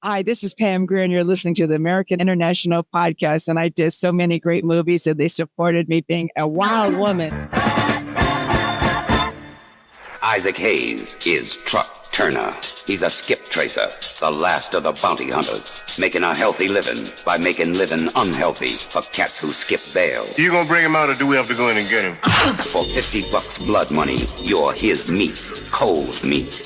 Hi, this is Pam Greer, and you're listening to the American International Podcast. And I did so many great movies, and they supported me being a wild woman. Isaac Hayes is Truck Turner. He's a skip tracer, the last of the bounty hunters, making a healthy living by making living unhealthy for cats who skip bail. You gonna bring him out, or do we have to go in and get him? For $50 blood money, you're his meat, cold meat.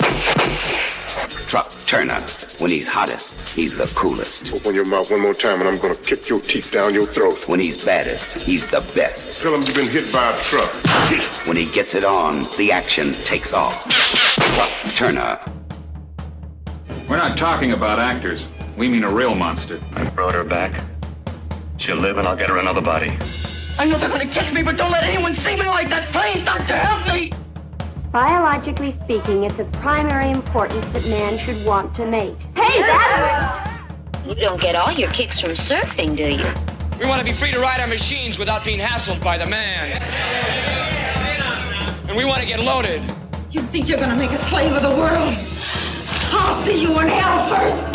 Truck Turner, when he's hottest, he's the coolest. Open your mouth one more time and I'm gonna kick your teeth down your throat. When he's baddest, he's the best. Tell him you've been hit by a truck. When he gets it on, the action takes off. Truck Turner. We're not talking about actors. We mean a real monster. I brought her back. She'll live and I'll get her another body. I know they're gonna catch me, but don't let anyone see me like that. Please, Doctor, help me! Biologically speaking, it's of primary importance that man should want to mate. Hey, that's... You don't get all your kicks from surfing, do you? We want to be free to ride our machines without being hassled by the man. And we want to get loaded. You think you're gonna make a slave of the world? I'll see you in hell first!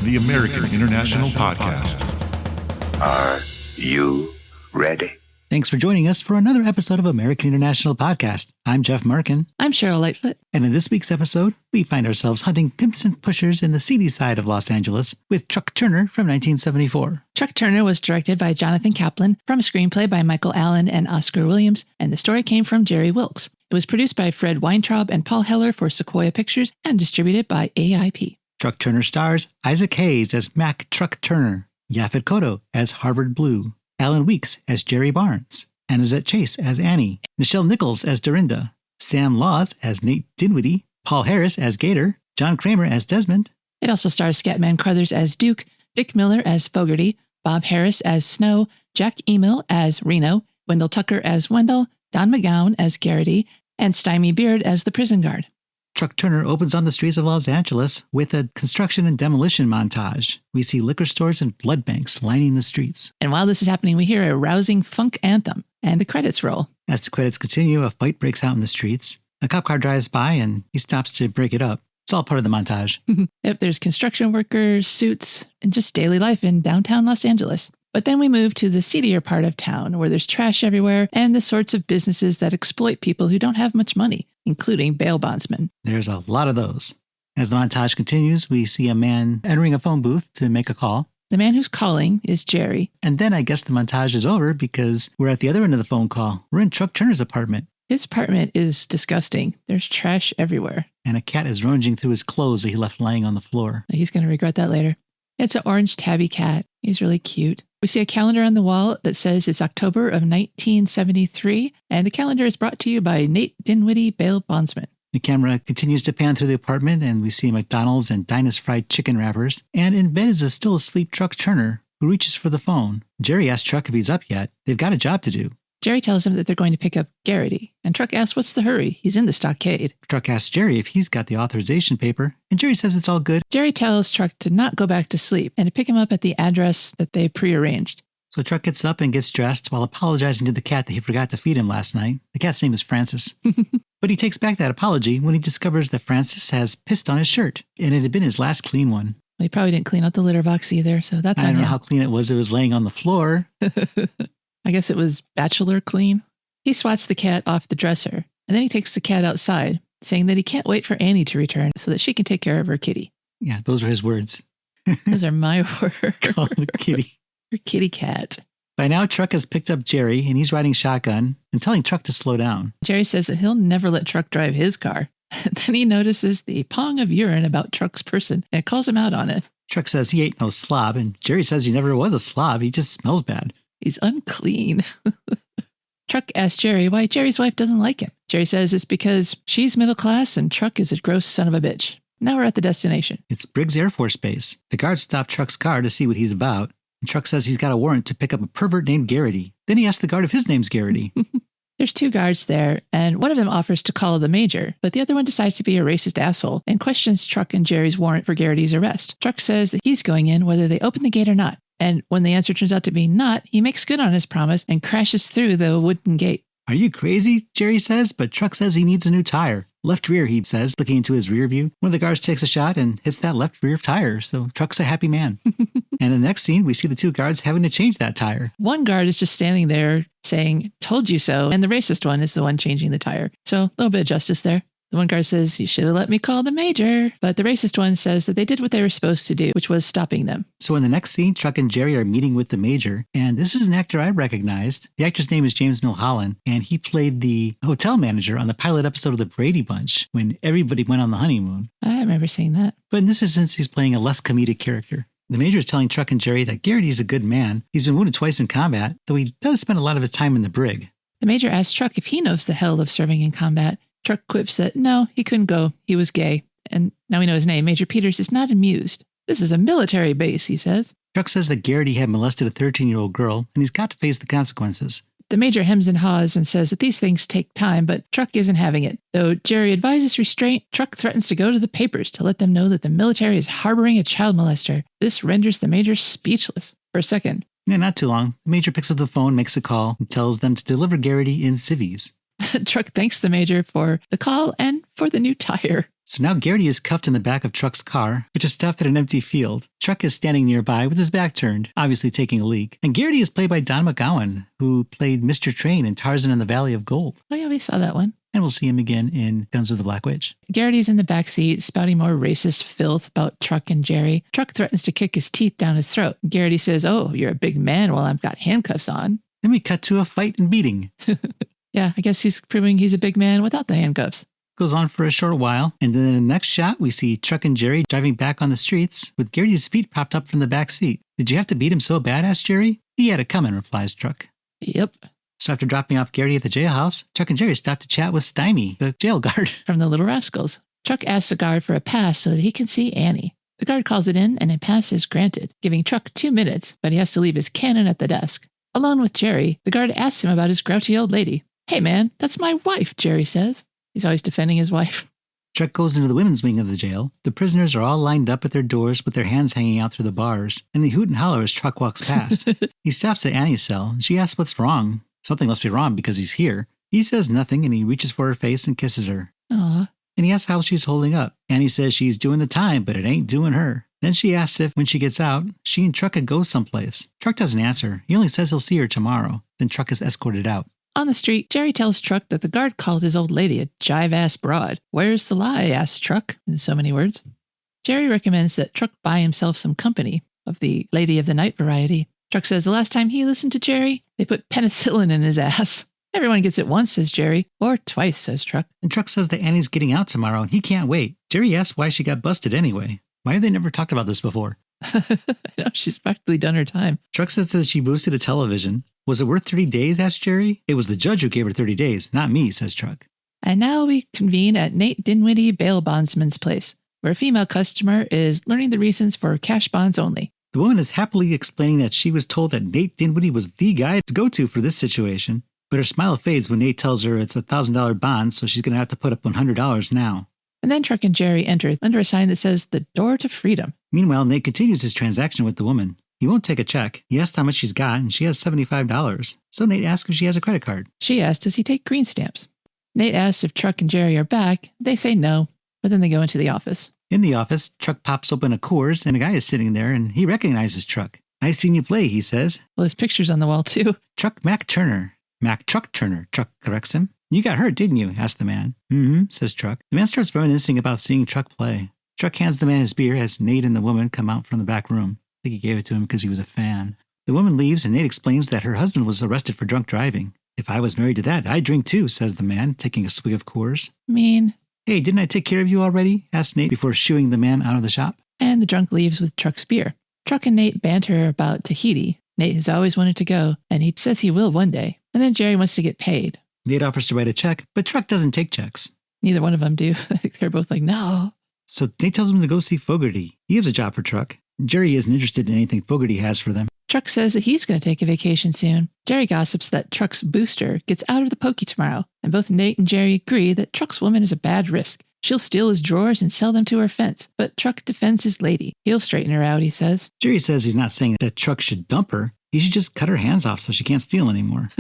The American International Podcast. Are you ready? Thanks for joining us for another episode of American International Podcast. I'm Jeff Markin. I'm Cheryl Lightfoot. And in this week's episode, we find ourselves hunting pimps and pushers in the seedy side of Los Angeles with Truck Turner from 1974. Truck Turner was directed by Jonathan Kaplan, from a screenplay by Michael Allin and Oscar Williams, and the story came from Jerry Wilkes. It was produced by Fred Weintraub and Paul Heller for Sequoia Pictures and distributed by AIP. Truck Turner stars Isaac Hayes as Mack Truck Turner, Yaphet Kotto as Harvard Blue, Alan Weeks as Jerry Barnes, Annazette Chase as Annie, Nichelle Nichols as Dorinda, Sam Laws as Nate Dinwiddie, Paul Harris as Gator, John Kramer as Desmond. It also stars Scatman Crothers as Duke, Dick Miller as Fogarty, Bob Harris as Snow, Jack Emil as Reno, Wendell Tucker as Wendell, Don McGowan as Garrity, and Stymie Beard as the prison guard. Truck Turner opens on the streets of Los Angeles with a construction and demolition montage. We see liquor stores and blood banks lining the streets. And while this is happening, we hear a rousing funk anthem, and the credits roll. As the credits continue, a fight breaks out in the streets. A cop car drives by and he stops to break it up. It's all part of the montage. Yep, there's construction workers, suits, and just daily life in downtown Los Angeles. But then we move to the seedier part of town, where there's trash everywhere and the sorts of businesses that exploit people who don't have much money, including bail bondsmen. There's a lot of those. As the montage continues, we see a man entering a phone booth to make a call. The man who's calling is Jerry. And then I guess the montage is over because we're at the other end of the phone call. We're in Truck Turner's apartment. His apartment is disgusting. There's trash everywhere. And a cat is rummaging through his clothes that he left lying on the floor. He's going to regret that later. It's an orange tabby cat. He's really cute. We see a calendar on the wall that says it's October of 1973, and the calendar is brought to you by Nate Dinwiddie, bail bondsman. The camera continues to pan through the apartment, and we see McDonald's and Dinah's fried chicken wrappers. And in bed is a still asleep Truck Turner, who reaches for the phone. Jerry asks Truck if he's up yet. They've got a job to do. Jerry tells him that they're going to pick up Garrity, and Truck asks what's the hurry. He's in the stockade. Truck asks Jerry if he's got the authorization paper, and Jerry says it's all good. Jerry tells Truck to not go back to sleep and to pick him up at the address that they prearranged. So Truck gets up and gets dressed while apologizing to the cat that he forgot to feed him last night. The cat's name is Francis. But he takes back that apology when he discovers that Francis has pissed on his shirt, and it had been his last clean one. Well, he probably didn't clean out the litter box either, so that's on him. I don't know how clean it was. It was laying on the floor. I guess it was bachelor clean. He swats the cat off the dresser, and then he takes the cat outside, saying that he can't wait for Annie to return so that she can take care of her kitty. Yeah, those are his words. Those are my words. Call the kitty. Her kitty cat. By now, Truck has picked up Jerry, and he's riding shotgun and telling Truck to slow down. Jerry says that he'll never let Truck drive his car. Then he notices the pong of urine about Truck's person and calls him out on it. Truck says he ain't no slob, and Jerry says he never was a slob. He just smells bad. He's unclean. Truck asks Jerry why Jerry's wife doesn't like him. Jerry says it's because she's middle class and Truck is a gross son of a bitch. Now we're at the destination. It's Briggs Air Force Base. The guards stop Truck's car to see what he's about. And Truck says he's got a warrant to pick up a pervert named Garrity. Then he asks the guard if his name's Garrity. There's two guards there, and one of them offers to call the major, but the other one decides to be a racist asshole and questions Truck and Jerry's warrant for Garrity's arrest. Truck says that he's going in whether they open the gate or not. And when the answer turns out to be not, he makes good on his promise and crashes through the wooden gate. Are you crazy? Jerry says, but Truck says he needs a new tire. Left rear, he says, looking into his rear view. One of the guards takes a shot and hits that left rear tire, so Truck's a happy man. And in the next scene, we see the two guards having to change that tire. One guard is just standing there saying, "Told you so," and the racist one is the one changing the tire. So a little bit of justice there. The one guard says, "You should have let me call the major." But the racist one says that they did what they were supposed to do, which was stopping them. So in the next scene, Truck and Jerry are meeting with the major. And this is an actor I recognized. The actor's name is James Milholland. And he played the hotel manager on the pilot episode of The Brady Bunch when everybody went on the honeymoon. I remember seeing that. But in this instance, he's playing a less comedic character. The major is telling Truck and Jerry that Garrity's a good man. He's been wounded twice in combat, though he does spend a lot of his time in the brig. The major asks Truck if he knows the hell of serving in combat. Truck quips that no, he couldn't go. He was gay. And now we know his name. Major Peters is not amused. "This is a military base," he says. Truck says that Garrity had molested a 13-year-old girl, and he's got to face the consequences. The major hems and haws and says that these things take time, but Truck isn't having it. Though Jerry advises restraint, Truck threatens to go to the papers to let them know that the military is harboring a child molester. This renders the major speechless for a second. Yeah, not too long. The major picks up the phone, makes a call, and tells them to deliver Garrity in civvies. Truck thanks the major for the call and for the new tire. So now Garrity is cuffed in the back of Truck's car, which is stopped at an empty field. Truck is standing nearby with his back turned, obviously taking a leak. And Garrity is played by Don McGowan, who played Mr. Train in Tarzan and the Valley of Gold. Oh yeah, we saw that one. And we'll see him again in Guns of the Black Witch. Garrity's in the backseat, spouting more racist filth about Truck and Jerry. Truck threatens to kick his teeth down his throat. Garrity says, "Oh, you're a big man while I've got handcuffs on." Then we cut to a fight and beating. Yeah, I guess he's proving he's a big man without the handcuffs. Goes on for a short while, and then in the next shot, we see Truck and Jerry driving back on the streets with Garrity's feet propped up from the back seat. "Did you have to beat him so bad?" asks Jerry. "He had it coming," replies Truck. Yep. So after dropping off Garrity at the jailhouse, Truck and Jerry stop to chat with Stymie, the jail guard. From the Little Rascals. Truck asks the guard for a pass so that he can see Annie. The guard calls it in, and a pass is granted, giving Truck 2 minutes, but he has to leave his cannon at the desk. Alone with Jerry, the guard asks him about his grouchy old lady. "Hey man, that's my wife," Jerry says. He's always defending his wife. Truck goes into the women's wing of the jail. The prisoners are all lined up at their doors with their hands hanging out through the bars, and they hoot and holler as Truck walks past. He stops at Annie's cell, and she asks what's wrong. Something must be wrong because he's here. He says nothing, and he reaches for her face and kisses her. Aww. And he asks how she's holding up. Annie says she's doing the time, but it ain't doing her. Then she asks if, when she gets out, she and Truck could go someplace. Truck doesn't answer. He only says he'll see her tomorrow. Then Truck is escorted out. On the street, Jerry tells Truck that the guard called his old lady a jive-ass broad. "Where's the lie?" asks Truck, in so many words. Jerry recommends that Truck buy himself some company of the Lady of the Night variety. Truck says the last time he listened to Jerry, they put penicillin in his ass. "Everyone gets it once," says Jerry. "Or twice," says Truck. And Truck says that Annie's getting out tomorrow, and he can't wait. Jerry asks why she got busted anyway. Why have they never talked about this before? I know, she's practically done her time. Truck says that she boosted a television. "Was it worth 30 days?" asks Jerry. "It was the judge who gave her 30 days, not me," says Truck. And now we convene at Nate Dinwiddie bail bondsman's place, where a female customer is learning the reasons for cash bonds only. The woman is happily explaining that she was told that Nate Dinwiddie was the guy to go to for this situation, but her smile fades when Nate tells her it's a $1,000 bond, so she's going to have to put up $100 now. And then Truck and Jerry enter under a sign that says "The Door to Freedom." Meanwhile, Nate continues his transaction with the woman. He won't take a check. He asks how much she's got, and she has $75. So Nate asks if she has a credit card. She asks, does he take green stamps? Nate asks if Truck and Jerry are back. They say no, but then they go into the office. In the office, Truck pops open a Coors, and a guy is sitting there, and he recognizes Truck. "I seen you play," he says. Well, his picture's on the wall, too. "Truck Mack Turner." "Mack Truck Turner," Truck corrects him. "You got hurt, didn't you?" asks the man. "Mm-hmm," says Truck. The man starts reminiscing about seeing Truck play. Truck hands the man his beer as Nate and the woman come out from the back room. I think he gave it to him because he was a fan. The woman leaves, and Nate explains that her husband was arrested for drunk driving. "If I was married to that, I'd drink too," says the man, taking a swig of Coors. Mean. "Hey, didn't I take care of you already?" asks Nate before shooing the man out of the shop. And the drunk leaves with Truck's beer. Truck and Nate banter about Tahiti. Nate has always wanted to go, and he says he will one day. And then Jerry wants to get paid. Nate offers to write a check, but Truck doesn't take checks. Neither one of them do. They're both like, no. So Nate tells him to go see Fogarty. He has a job for Truck. Jerry isn't interested in anything Fogarty has for them. Truck says that he's going to take a vacation soon. Jerry gossips that Truck's booster gets out of the pokey tomorrow, and both Nate and Jerry agree that Truck's woman is a bad risk. She'll steal his drawers and sell them to her fence, but Truck defends his lady. He'll straighten her out, he says. Jerry says he's not saying that Truck should dump her. He should just cut her hands off so she can't steal anymore.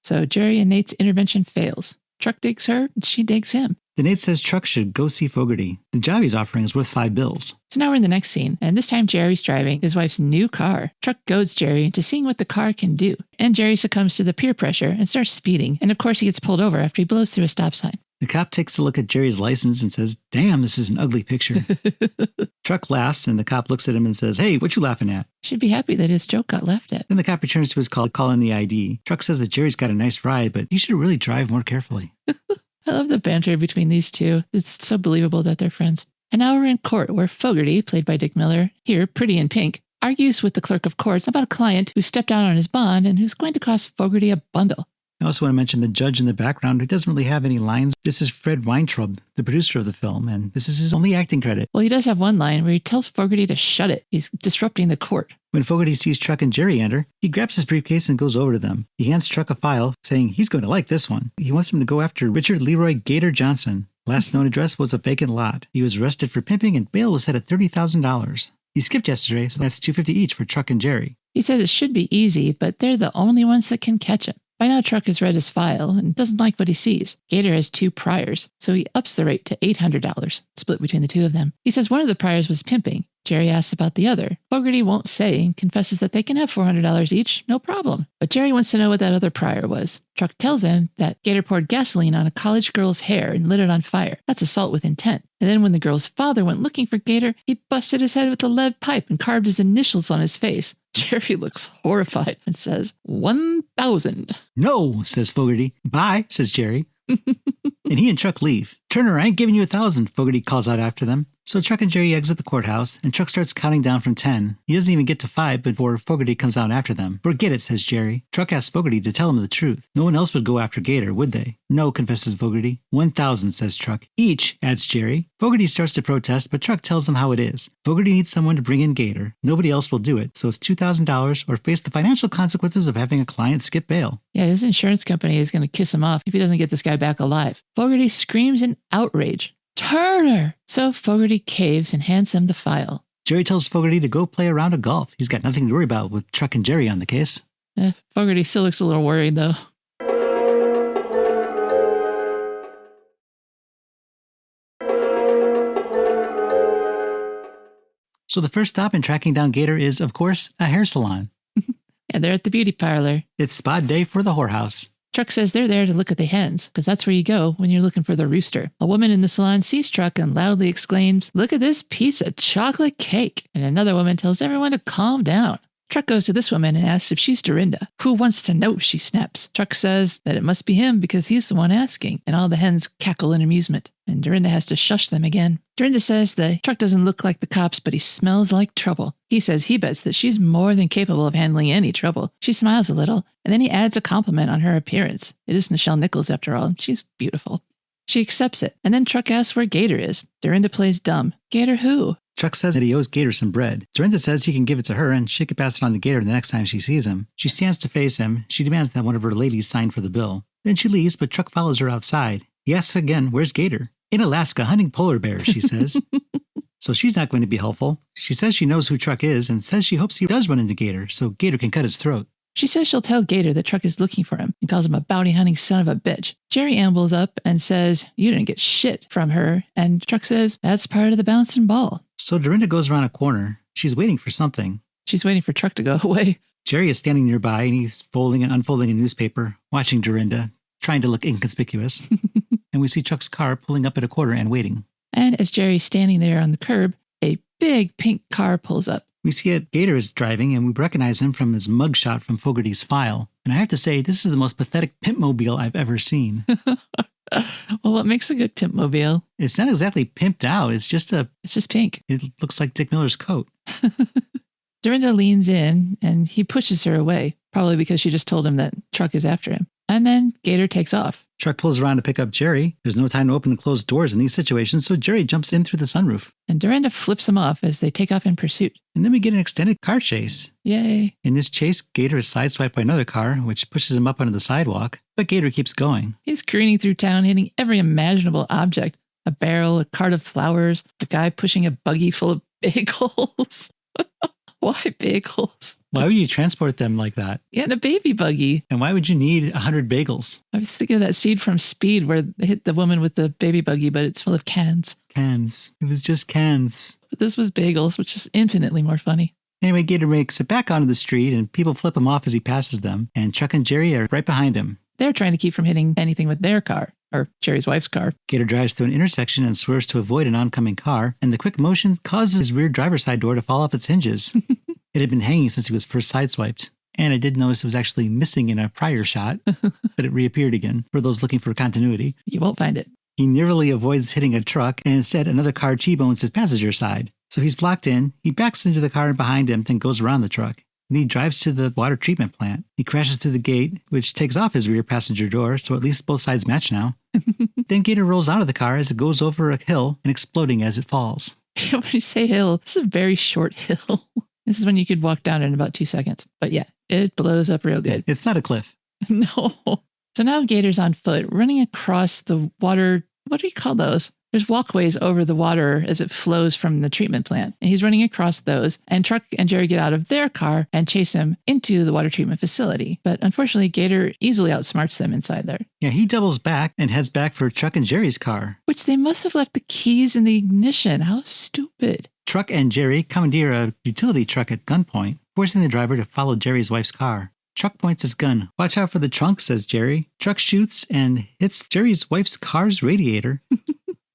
So Jerry and Nate's intervention fails. Truck digs her, and she digs him. Then Nate says Truck should go see Fogarty. The job he's offering is worth $5. So now we're in the next scene, and this time Jerry's driving his wife's new car. Truck goads Jerry into seeing what the car can do, and Jerry succumbs to the peer pressure and starts speeding, and of course he gets pulled over after he blows through a stop sign. The cop takes a look at Jerry's license and says, "Damn, this is an ugly picture." Truck laughs, and the cop looks at him and says, "Hey, what you laughing at?" Should be happy that his joke got laughed at. Then the cop returns to his call in the ID. Truck says that Jerry's got a nice ride, but he should really drive more carefully. I love the banter between these two. It's so believable that they're friends. And now we're in court where Fogarty, played by Dick Miller, here pretty in pink, argues with the clerk of courts about a client who stepped out on his bond and who's going to cost Fogarty a bundle. I also want to mention the judge in the background who doesn't really have any lines. This is Fred Weintraub, the producer of the film, and this is his only acting credit. Well, he does have one line where he tells Fogarty to shut it. He's disrupting the court. When Fogarty sees Truck and Jerry enter, he grabs his briefcase and goes over to them. He hands Truck a file, saying he's going to like this one. He wants him to go after Richard Leroy Gator Johnson. Last known address was a vacant lot. He was arrested for pimping and bail was set at $30,000. He skipped yesterday, so that's $250 each for Truck and Jerry. He says it should be easy, but they're the only ones that can catch him. By now, Truck has read his file and doesn't like what he sees. Gator has 2 priors, so he ups the rate to $800, split between the two of them. He says one of the priors was pimping. Jerry asks about the other. Fogarty won't say and confesses that they can have $400 each, no problem. But Jerry wants to know what that other prior was. Truck tells him that Gator poured gasoline on a college girl's hair and lit it on fire. That's assault with intent. And then when the girl's father went looking for Gator, he busted his head with a lead pipe and carved his initials on his face. Jerry looks horrified and says, 1,000. "No," says Fogarty. "Bye," says Jerry. And he and Truck leave. "Turner, I ain't giving you 1,000, Fogarty calls out after them. So Truck and Jerry exit the courthouse, and Truck starts counting down from 10. He doesn't even get to 5 before Fogarty comes out after them. "Forget it," says Jerry. Truck asks Fogarty to tell him the truth. No one else would go after Gator, would they? "No," confesses Fogarty. 1,000, says Truck. "Each," adds Jerry. Fogarty starts to protest, but Truck tells him how it is. Fogarty needs someone to bring in Gator. Nobody else will do it, so it's $2,000 or face the financial consequences of having a client skip bail. Yeah, his insurance company is going to kiss him off if he doesn't get this guy back alive. Fogarty screams in outrage. "Turner!" So Fogarty caves and hands him the file. Jerry tells Fogarty to go play a round of golf. He's got nothing to worry about with Truck and Jerry on the case. Fogarty still looks a little worried, though. So the first stop in tracking down Gator is, of course, a hair salon. Yeah, they're at the beauty parlor. It's spot day for the whorehouse. Truck says they're there to look at the hens, because that's where you go when you're looking for the rooster. A woman in the salon sees Truck and loudly exclaims, "Look at this piece of chocolate cake." And another woman tells everyone to calm down. Truck goes to this woman and asks if she's Dorinda. "Who wants to know?" she snaps. Truck says that it must be him because he's the one asking, and all the hens cackle in amusement. And Dorinda has to shush them again. Dorinda says that Truck doesn't look like the cops, but he smells like trouble. He says he bets that she's more than capable of handling any trouble. She smiles a little, and then he adds a compliment on her appearance. It is Nichelle Nichols, after all. She's beautiful. She accepts it, and then Truck asks where Gator is. Dorinda plays dumb. "Gator who?" Truck says that he owes Gator some bread. Dorinda says he can give it to her and she can pass it on to Gator the next time she sees him. She stands to face him. She demands that one of her ladies sign for the bill. Then she leaves, but Truck follows her outside. He asks again, "Where's Gator?" "In Alaska, hunting polar bears," she says. So she's not going to be helpful. She says she knows who Truck is and says she hopes he does run into Gator so Gator can cut his throat. She says she'll tell Gator that Truck is looking for him and calls him a bounty-hunting son of a bitch. Jerry ambles up and says, "You didn't get shit from her." And Truck says, "That's part of the bouncing ball." So Dorinda goes around a corner. She's waiting for something. She's waiting for Truck to go away. Jerry is standing nearby and he's folding and unfolding a newspaper, watching Dorinda, trying to look inconspicuous. And we see Truck's car pulling up at a corner and waiting. And as Jerry's standing there on the curb, a big pink car pulls up. We see that Gator is driving, and we recognize him from his mugshot from Fogarty's file. And I have to say, this is the most pathetic pimpmobile I've ever seen. Well, what makes a good pimpmobile? It's not exactly pimped out. It's just pink. It looks like Dick Miller's coat. Dorinda leans in, and he pushes her away, probably because she just told him that Truck is after him. And then Gator takes off. Truck pulls around to pick up Jerry. There's no time to open and close doors in these situations, so Jerry jumps in through the sunroof. And Dorinda flips him off as they take off in pursuit. And then we get an extended car chase. Yay. In this chase, Gator is sideswiped by another car, which pushes him up onto the sidewalk. But Gator keeps going. He's careening through town, hitting every imaginable object. A barrel, a cart of flowers, a guy pushing a buggy full of bagels. Why bagels? Why would you transport them like that? Yeah, in a baby buggy. And why would you need 100 bagels? I was thinking of that scene from Speed where they hit the woman with the baby buggy, but it's full of cans. Cans. It was just cans. But this was bagels, which is infinitely more funny. Anyway, Gator makes it back onto the street, and people flip him off as he passes them, and Chuck and Jerry are right behind him. They're trying to keep from hitting anything with their car, or Jerry's wife's car. Gator drives through an intersection and swerves to avoid an oncoming car, and the quick motion causes his rear driver's side door to fall off its hinges. It had been hanging since he was first sideswiped. And I did notice it was actually missing in a prior shot, but it reappeared again for those looking for continuity. You won't find it. He narrowly avoids hitting a truck, and instead another car T-bones his passenger side. So he's blocked in, he backs into the car behind him, then goes around the truck. And he drives to the water treatment plant. He crashes through the gate, which takes off his rear passenger door, so at least both sides match now. Then Gator rolls out of the car as it goes over a hill and exploding as it falls. When you say hill, this is a very short hill. This is when you could walk down in about 2 seconds. But yeah, it blows up real good. It's not a cliff. No. So now Gator's on foot, running across the water. What do you call those? There's walkways over the water as it flows from the treatment plant. And he's running across those. And Truck and Jerry get out of their car and chase him into the water treatment facility. But unfortunately, Gator easily outsmarts them inside there. Yeah, he doubles back and heads back for Truck and Jerry's car. Which they must have left the keys in the ignition. How stupid. Truck and Jerry commandeer a utility truck at gunpoint, forcing the driver to follow Jerry's wife's car. Truck points his gun. Watch out for the trunk, says Jerry. Truck shoots and hits Jerry's wife's car's radiator,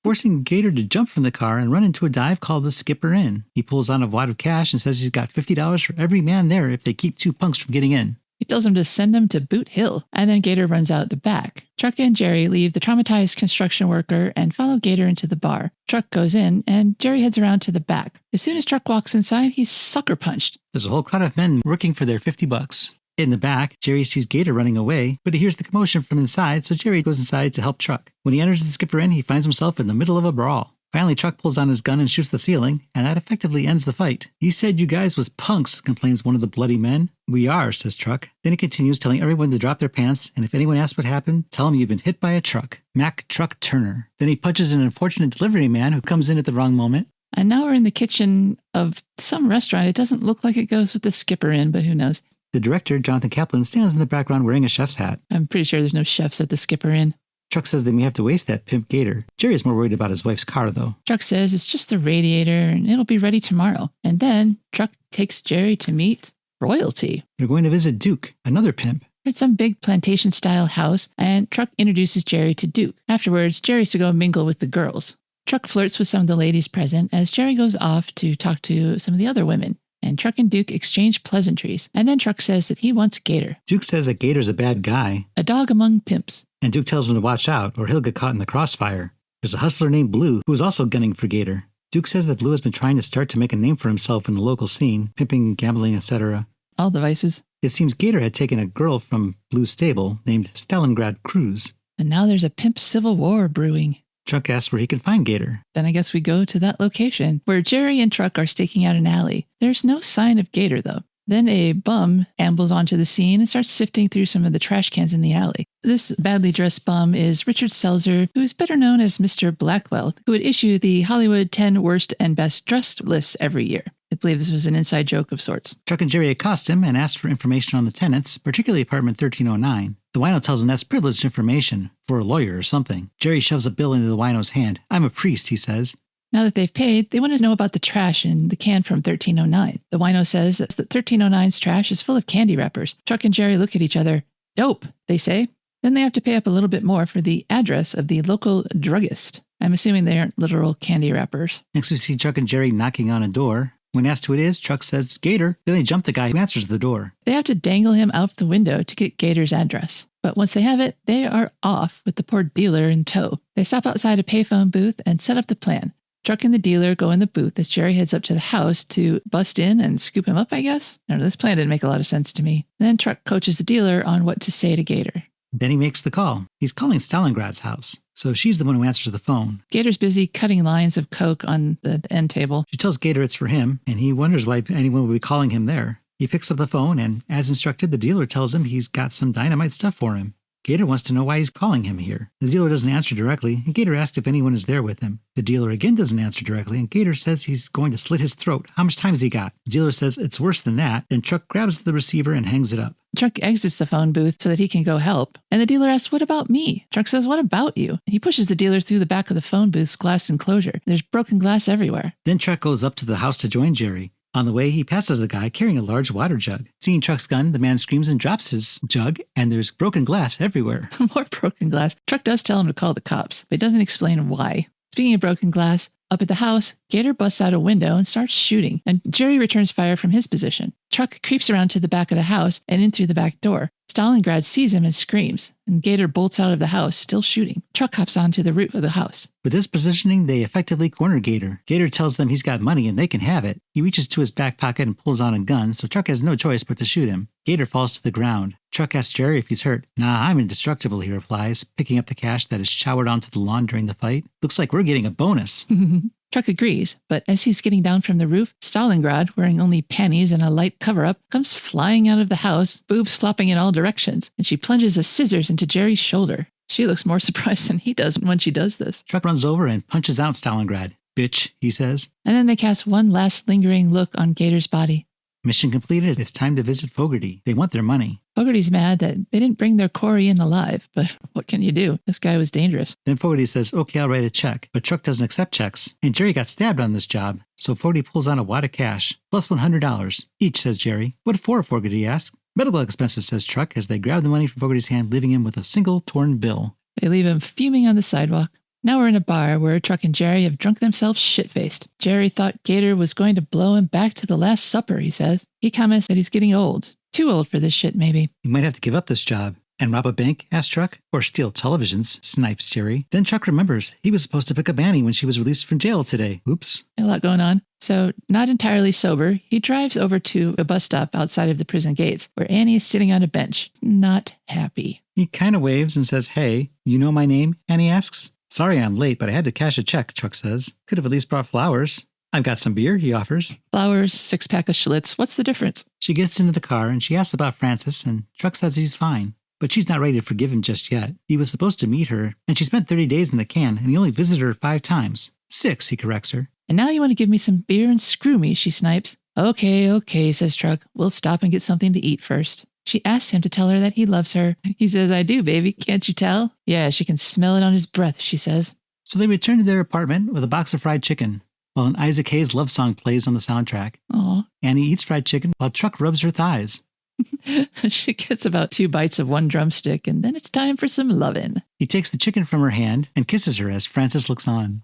forcing Gator to jump from the car and run into a dive called the Skipper Inn. He pulls out a wad of cash and says he's got $50 for every man there if they keep 2 punks from getting in. He tells him to send him to Boot Hill, and then Gator runs out the back. Truck and Jerry leave the traumatized construction worker and follow Gator into the bar. Truck goes in, and Jerry heads around to the back. As soon as Truck walks inside, he's sucker punched. There's a whole crowd of men working for their $50. In the back, Jerry sees Gator running away, but he hears the commotion from inside, so Jerry goes inside to help Truck. When he enters the Skipper Inn, he finds himself in the middle of a brawl. Finally, Truck pulls on his gun and shoots the ceiling, and that effectively ends the fight. "He said you guys was punks," complains one of the bloody men. "We are," says Truck. Then he continues telling everyone to drop their pants, and if anyone asks what happened, tell him you've been hit by a truck. Mack Truck Turner. Then he punches an unfortunate delivery man who comes in at the wrong moment. And now we're in the kitchen of some restaurant. It doesn't look like it goes with the Skipper Inn, but who knows? The director, Jonathan Kaplan, stands in the background wearing a chef's hat. I'm pretty sure there's no chefs at the Skipper Inn. Truck says they may have to waste that pimp Gator. Jerry is more worried about his wife's car, though. Truck says it's just the radiator and it'll be ready tomorrow. And then Truck takes Jerry to meet royalty. They're going to visit Duke, another pimp. They're at some big plantation-style house, and Truck introduces Jerry to Duke. Afterwards, Jerry's to go mingle with the girls. Truck flirts with some of the ladies present as Jerry goes off to talk to some of the other women. And Truck and Duke exchange pleasantries. And then Truck says that he wants Gator. Duke says that Gator's a bad guy. A dog among pimps. And Duke tells him to watch out, or he'll get caught in the crossfire. There's a hustler named Blue, who is also gunning for Gator. Duke says that Blue has been trying to start to make a name for himself in the local scene, pimping, gambling, etc. All the vices. It seems Gator had taken a girl from Blue's stable named Stalingrad Cruz. And now there's a pimp civil war brewing. Truck asks where he can find Gator. Then I guess we go to that location, where Jerry and Truck are staking out an alley. There's no sign of Gator, though. Then a bum ambles onto the scene and starts sifting through some of the trash cans in the alley. This badly dressed bum is Richard Selzer, who is better known as Mr. Blackwell, who would issue the Hollywood 10 Worst and Best Dressed lists every year. I believe this was an inside joke of sorts. Truck and Jerry accost him and ask for information on the tenants, particularly apartment 1309. The wino tells him that's privileged information, for a lawyer or something. Jerry shoves a bill into the wino's hand. "I'm a priest," he says. Now that they've paid, they want to know about the trash in the can from 1309. The wino says that 1309's trash is full of candy wrappers. Truck and Jerry look at each other. "Dope," they say. Then they have to pay up a little bit more for the address of the local druggist. I'm assuming they aren't literal candy wrappers. Next we see Truck and Jerry knocking on a door. When asked who it is, Truck says it's Gator. Then they jump the guy who answers the door. They have to dangle him out the window to get Gator's address. But once they have it, they are off with the poor dealer in tow. They stop outside a payphone booth and set up the plan. Truck and the dealer go in the booth as Jerry heads up to the house to bust in and scoop him up, I guess. I don't know, this plan didn't make a lot of sense to me. And then Truck coaches the dealer on what to say to Gator. Then he makes the call. He's calling Stalingrad's house, so she's the one who answers the phone. Gator's busy cutting lines of coke on the end table. She tells Gator it's for him, and he wonders why anyone would be calling him there. He picks up the phone, and as instructed, the dealer tells him he's got some dynamite stuff for him. Gator wants to know why he's calling him here. The dealer doesn't answer directly, and Gator asks if anyone is there with him. The dealer again doesn't answer directly, and Gator says he's going to slit his throat. How much time has he got? The dealer says it's worse than that. Then Truck grabs the receiver and hangs it up. Truck exits the phone booth so that he can go help, and the dealer asks, what about me? Truck says, what about you? He pushes the dealer through the back of the phone booth's glass enclosure. There's broken glass everywhere. Then Truck goes up to the house to join Jerry. On the way, he passes a guy carrying a large water jug. Seeing Truck's gun, the man screams and drops his jug, and there's broken glass everywhere. More broken glass. Truck does tell him to call the cops, but he doesn't explain why. Speaking of broken glass, up at the house, Gator busts out a window and starts shooting, and Jerry returns fire from his position. Truck creeps around to the back of the house and in through the back door. Stalingrad sees him and screams, and Gator bolts out of the house, still shooting. Truck hops onto the roof of the house. With this positioning, they effectively corner Gator. Gator tells them he's got money and they can have it. He reaches to his back pocket and pulls out a gun, so Truck has no choice but to shoot him. Gator falls to the ground. Truck asks Jerry if he's hurt. Nah, I'm indestructible, he replies, picking up the cash that is showered onto the lawn during the fight. Looks like we're getting a bonus. Truck agrees, but as he's getting down from the roof, Stalingrad, wearing only panties and a light cover-up, comes flying out of the house, boobs flopping in all directions, and she plunges a scissors into Jerry's shoulder. She looks more surprised than he does when she does this. Truck runs over and punches out Stalingrad. Bitch, he says. And then they cast one last lingering look on Gator's body. Mission completed. It's time to visit Fogarty. They want their money. Fogarty's mad that they didn't bring their Corey in alive, but what can you do? This guy was dangerous. Then Fogarty says, okay, I'll write a check. But Truck doesn't accept checks. And Jerry got stabbed on this job. So Fogarty pulls out a wad of cash. Plus $100. Each, says Jerry. What for, Fogarty asks. Medical expenses, says Truck, as they grab the money from Fogarty's hand, leaving him with a single torn bill. They leave him fuming on the sidewalk. Now we're in a bar where Truck and Jerry have drunk themselves shit-faced. Jerry thought Gator was going to blow him back to the Last Supper, he says. He comments that he's getting old. Too old for this shit, maybe. He might have to give up this job. And rob a bank, asks Truck. Or steal televisions, snipes Jerry. Then Truck remembers he was supposed to pick up Annie when she was released from jail today. Oops. A lot going on. So, not entirely sober, he drives over to a bus stop outside of the prison gates, where Annie is sitting on a bench, not happy. He kind of waves and says, hey, you know my name? Annie asks. Sorry I'm late, but I had to cash a check, Truck says. Could have at least brought flowers. I've got some beer, he offers. Flowers, 6-pack of Schlitz. What's the difference? She gets into the car and she asks about Francis, and Truck says he's fine. But she's not ready to forgive him just yet. He was supposed to meet her, and she spent 30 days in the can, and he only visited her 5 times. 6, he corrects her. And now you want to give me some beer and screw me, she snipes. Okay, says Truck. We'll stop and get something to eat first. She asks him to tell her that he loves her. He says, I do, baby. Can't you tell? Yeah, she can smell it on his breath, she says. So they return to their apartment with a box of fried chicken, while an Isaac Hayes love song plays on the soundtrack. Aw. Annie eats fried chicken while Truck rubs her thighs. She gets about 2 bites of one drumstick, and then it's time for some lovin'. He takes the chicken from her hand and kisses her as Francis looks on.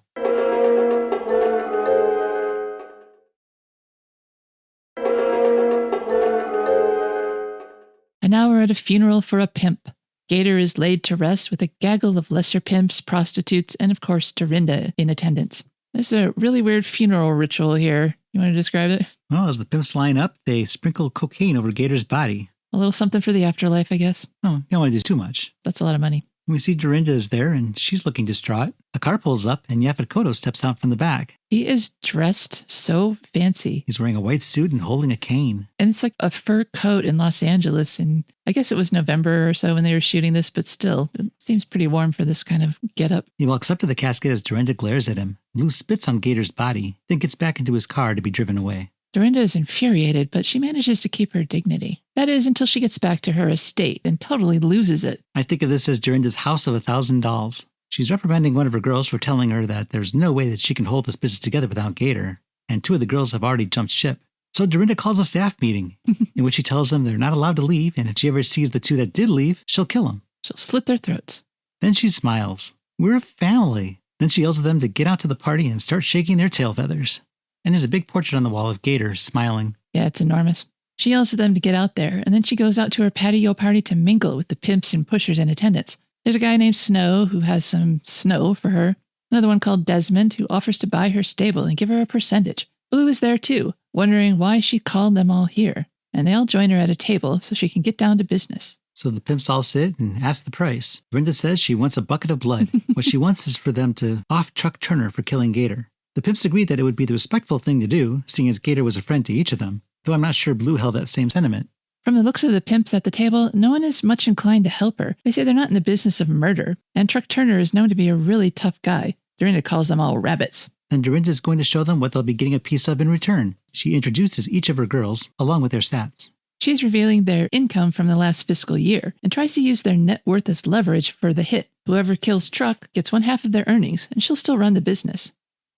And now we're at a funeral for a pimp. Gator is laid to rest with a gaggle of lesser pimps, prostitutes, and of course Dorinda in attendance. There's a really weird funeral ritual here. You want to describe it? Well, as the pimps line up, they sprinkle cocaine over Gator's body. A little something for the afterlife, I guess. Oh, you don't want to do too much. That's a lot of money. We see Dorinda is there, and she's looking distraught. A car pulls up, and Yaphet Kotto steps out from the back. He is dressed so fancy. He's wearing a white suit and holding a cane. And it's like a fur coat in Los Angeles, and I guess it was November or so when they were shooting this, but still, it seems pretty warm for this kind of getup. He walks up to the casket as Dorinda glares at him. Blue spits on Gator's body, then gets back into his car to be driven away. Dorinda is infuriated, but she manages to keep her dignity. That is, until she gets back to her estate and totally loses it. I think of this as Dorinda's house of 1,000 dolls. She's reprimanding one of her girls for telling her that there's no way that she can hold this business together without Gator, and 2 of the girls have already jumped ship. So Dorinda calls a staff meeting, in which she tells them they're not allowed to leave, and if she ever sees the 2 that did leave, she'll kill them. She'll slit their throats. Then she smiles. We're a family. Then she yells at them to get out to the party and start shaking their tail feathers. And there's a big portrait on the wall of Gator smiling. Yeah, it's enormous. She yells at them to get out there, and then she goes out to her patio party to mingle with the pimps and pushers in attendance. There's a guy named Snow who has some snow for her. Another one called Desmond who offers to buy her stable and give her a percentage. Blue is there too, wondering why she called them all here. And they all join her at a table so she can get down to business. So the pimps all sit and ask the price. Brenda says she wants a bucket of blood. What she wants is for them to off Truck Turner for killing Gator. The pimps agreed that it would be the respectful thing to do, seeing as Gator was a friend to each of them, though I'm not sure Blue held that same sentiment. From the looks of the pimps at the table, no one is much inclined to help her. They say they're not in the business of murder, and Truck Turner is known to be a really tough guy. Dorinda calls them all rabbits. Then Dorinda is going to show them what they'll be getting a piece of in return. She introduces each of her girls, along with their stats. She's revealing their income from the last fiscal year and tries to use their net worth as leverage for the hit. Whoever kills Truck gets 1/2 of their earnings, and she'll still run the business.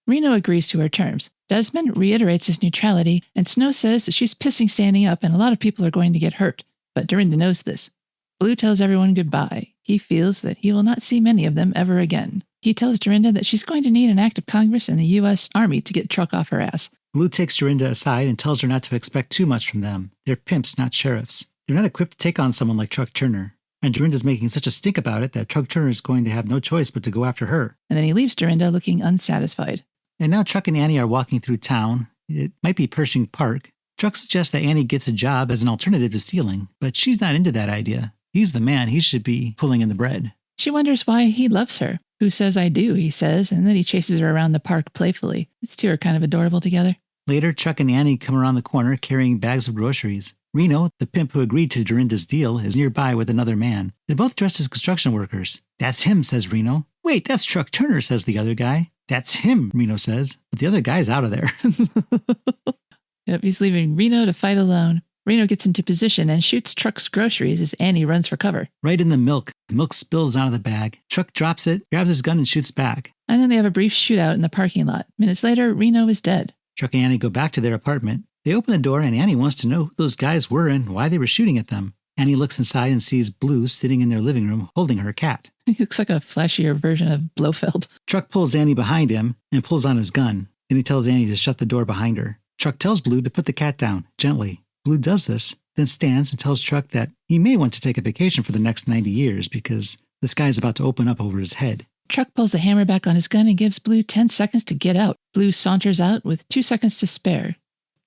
Reno agrees to her terms. Desmond reiterates his neutrality, and Snow says that she's pissing standing up and a lot of people are going to get hurt. But Dorinda knows this. Blue tells everyone goodbye. He feels that he will not see many of them ever again. He tells Dorinda that she's going to need an act of Congress and the U.S. Army to get Truck off her ass. Blue takes Dorinda aside and tells her not to expect too much from them. They're pimps, not sheriffs. They're not equipped to take on someone like Truck Turner. And Dorinda's making such a stink about it that Truck Turner is going to have no choice but to go after her. And then he leaves Dorinda looking unsatisfied. And now Truck and Annie are walking through town. It might be Pershing Park. Truck suggests that Annie gets a job as an alternative to stealing, but she's not into that idea. He's the man. He should be pulling in the bread. She wonders why he loves her. Who says I do, he says, and then he chases her around the park playfully. These two are kind of adorable together. Later, Truck and Annie come around the corner carrying bags of groceries. Reno, the pimp who agreed to Dorinda's deal, is nearby with another man. They're both dressed as construction workers. That's him, says Reno. Wait, that's Truck Turner, says the other guy. That's him, Reno says. But the other guy's out of there. Yep, he's leaving Reno to fight alone. Reno gets into position and shoots Truck's groceries as Annie runs for cover. Right in the milk. The milk spills out of the bag. Truck drops it, grabs his gun, and shoots back. And then they have a brief shootout in the parking lot. Minutes later, Reno is dead. Truck and Annie go back to their apartment. They open the door, and Annie wants to know who those guys were and why they were shooting at them. Annie looks inside and sees Blue sitting in their living room holding her cat. He looks like a flashier version of Blofeld. Truck pulls Annie behind him and pulls on his gun. Then he tells Annie to shut the door behind her. Truck tells Blue to put the cat down, gently. Blue does this, then stands and tells Truck that he may want to take a vacation for the next 90 years because the sky is about to open up over his head. Truck pulls the hammer back on his gun and gives Blue 10 seconds to get out. Blue saunters out with 2 seconds to spare.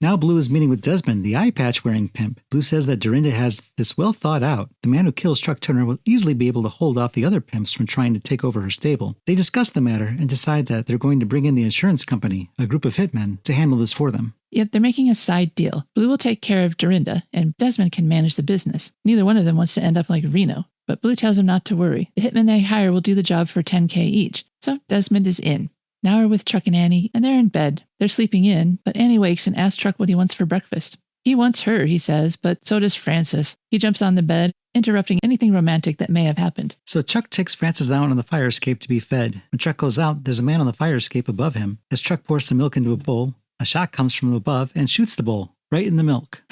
Now Blue is meeting with Desmond, the eye patch-wearing pimp. Blue says that Dorinda has this well thought out. The man who kills Truck Turner will easily be able to hold off the other pimps from trying to take over her stable. They discuss the matter and decide that they're going to bring in the insurance company, a group of hitmen, to handle this for them. Yep, they're making a side deal. Blue will take care of Dorinda, and Desmond can manage the business. Neither one of them wants to end up like Reno, but Blue tells him not to worry. The hitmen they hire will do the job for $10K each, so Desmond is in. Now we're with Truck and Annie, and they're in bed. They're sleeping in, but Annie wakes and asks Truck what he wants for breakfast. He wants her, he says, but so does Francis. He jumps on the bed, interrupting anything romantic that may have happened. So Truck takes Francis out on the fire escape to be fed. When Truck goes out, there's a man on the fire escape above him. As Truck pours some milk into a bowl, a shot comes from above and shoots the bowl, right in the milk.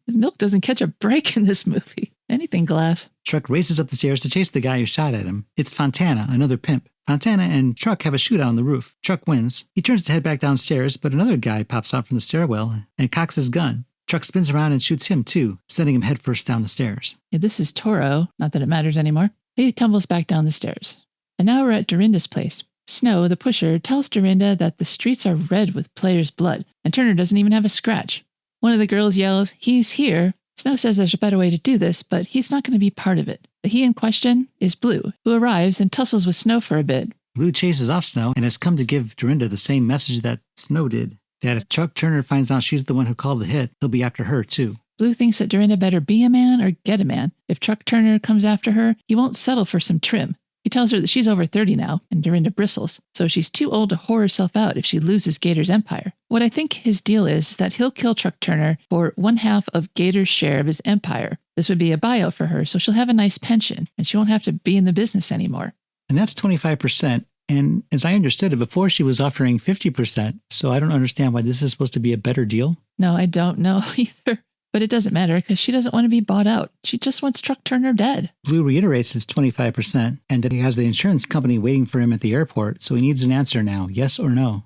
The milk doesn't catch a break in this movie. Anything glass. Truck races up the stairs to chase the guy who shot at him. It's Fontana, another pimp. Fontana and Truck have a shootout on the roof. Truck wins. He turns to head back downstairs, but another guy pops out from the stairwell and cocks his gun. Truck spins around and shoots him too, sending him headfirst down the stairs. Yeah, this is Toro. Not that it matters anymore. He tumbles back down the stairs. And now we're at Dorinda's place. Snow, the pusher, tells Dorinda that the streets are red with players' blood, and Turner doesn't even have a scratch. One of the girls yells, "He's here." Snow says there's a better way to do this, but he's not going to be part of it. The he in question is Blue, who arrives and tussles with Snow for a bit. Blue chases off Snow and has come to give Dorinda the same message that Snow did, that if Truck Turner finds out she's the one who called the hit, he'll be after her too. Blue thinks that Dorinda better be a man or get a man. If Truck Turner comes after her, he won't settle for some trim. He tells her that she's over 30 now, and Dorinda bristles, so she's too old to whore herself out if she loses Gator's empire. What I think his deal is that he'll kill Truck Turner for 1/2 of Gator's share of his empire. This would be a buyout for her, so she'll have a nice pension, and she won't have to be in the business anymore. And that's 25%. And as I understood it, before she was offering 50%, so I don't understand why this is supposed to be a better deal. No, I don't know either. But it doesn't matter because she doesn't want to be bought out. She just wants Truck Turner dead. Blue reiterates his 25% and that he has the insurance company waiting for him at the airport, so he needs an answer now, yes or no.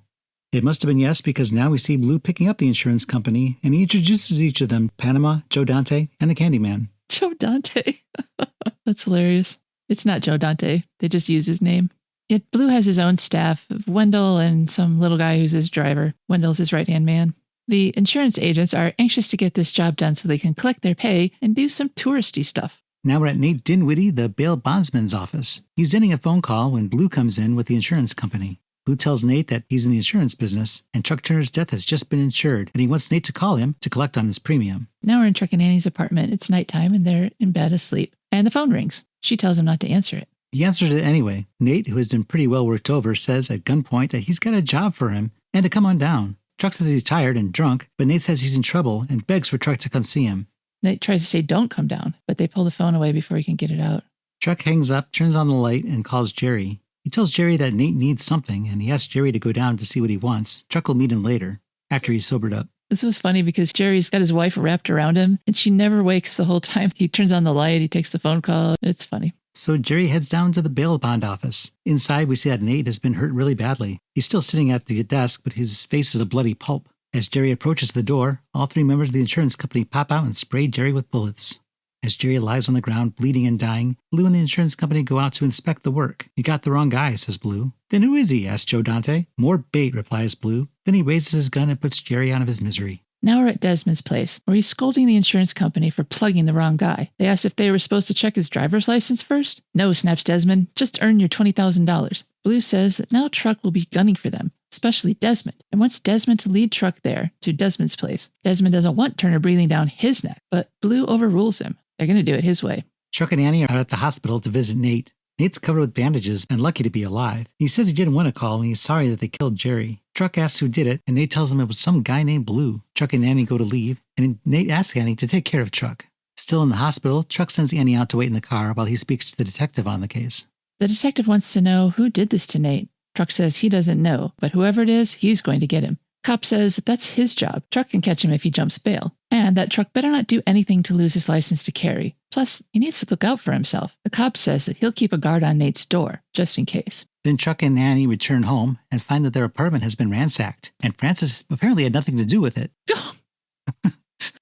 It must have been yes because now we see Blue picking up the insurance company and he introduces each of them, Panama, Joe Dante, and the Candyman. Joe Dante. That's hilarious. It's not Joe Dante. They just use his name. Yet Blue has his own staff of Wendell and some little guy who's his driver. Wendell's his right-hand man. The insurance agents are anxious to get this job done so they can collect their pay and do some touristy stuff. Now we're at Nate Dinwiddie, the bail bondsman's office. He's ending a phone call when Blue comes in with the insurance company. Blue tells Nate that he's in the insurance business, and Truck Turner's death has just been insured, and he wants Nate to call him to collect on his premium. Now we're in Truck and Annie's apartment. It's nighttime, and they're in bed asleep. And the phone rings. She tells him not to answer it. He answers it anyway. Nate, who has been pretty well worked over, says at gunpoint that he's got a job for him and to come on down. Truck says he's tired and drunk, but Nate says he's in trouble and begs for Truck to come see him. Nate tries to say don't come down, but they pull the phone away before he can get it out. Truck hangs up, turns on the light, and calls Jerry. He tells Jerry that Nate needs something, and he asks Jerry to go down to see what he wants. Truck will meet him later, after he's sobered up. This was funny because Jerry's got his wife wrapped around him, and she never wakes the whole time. He turns on the light, he takes the phone call. It's funny. So Jerry heads down to the bail bond office. Inside, we see that Nate has been hurt really badly. He's still sitting at the desk, but his face is a bloody pulp. As Jerry approaches the door, all three members of the insurance company pop out and spray Jerry with bullets. As Jerry lies on the ground, bleeding and dying, Blue and the insurance company go out to inspect the work. "You got the wrong guy," says Blue. "Then who is he?" asks Joe Dante. "More bait," replies Blue. Then he raises his gun and puts Jerry out of his misery. Now we're at Desmond's place, where he's scolding the insurance company for plugging the wrong guy. They ask if they were supposed to check his driver's license first. "No," snaps Desmond. "Just earn your $20,000. Blue says that now Truck will be gunning for them, especially Desmond, and wants Desmond to lead Truck there to Desmond's place. Desmond doesn't want Turner breathing down his neck, but Blue overrules him. They're going to do it his way. Truck and Annie are at the hospital to visit Nate. Nate's covered with bandages and lucky to be alive. He says he didn't want to call and he's sorry that they killed Jerry. Truck asks who did it, and Nate tells him it was some guy named Blue. Truck and Annie go to leave, and Nate asks Annie to take care of Truck. Still in the hospital, Truck sends Annie out to wait in the car while he speaks to the detective on the case. The detective wants to know who did this to Nate. Truck says he doesn't know, but whoever it is, he's going to get him. Cop says that that's his job. Truck can catch him if he jumps bail, and that Truck better not do anything to lose his license to carry. Plus, he needs to look out for himself. The cop says that he'll keep a guard on Nate's door, just in case. Then Truck and Annie return home and find that their apartment has been ransacked, and Francis apparently had nothing to do with it.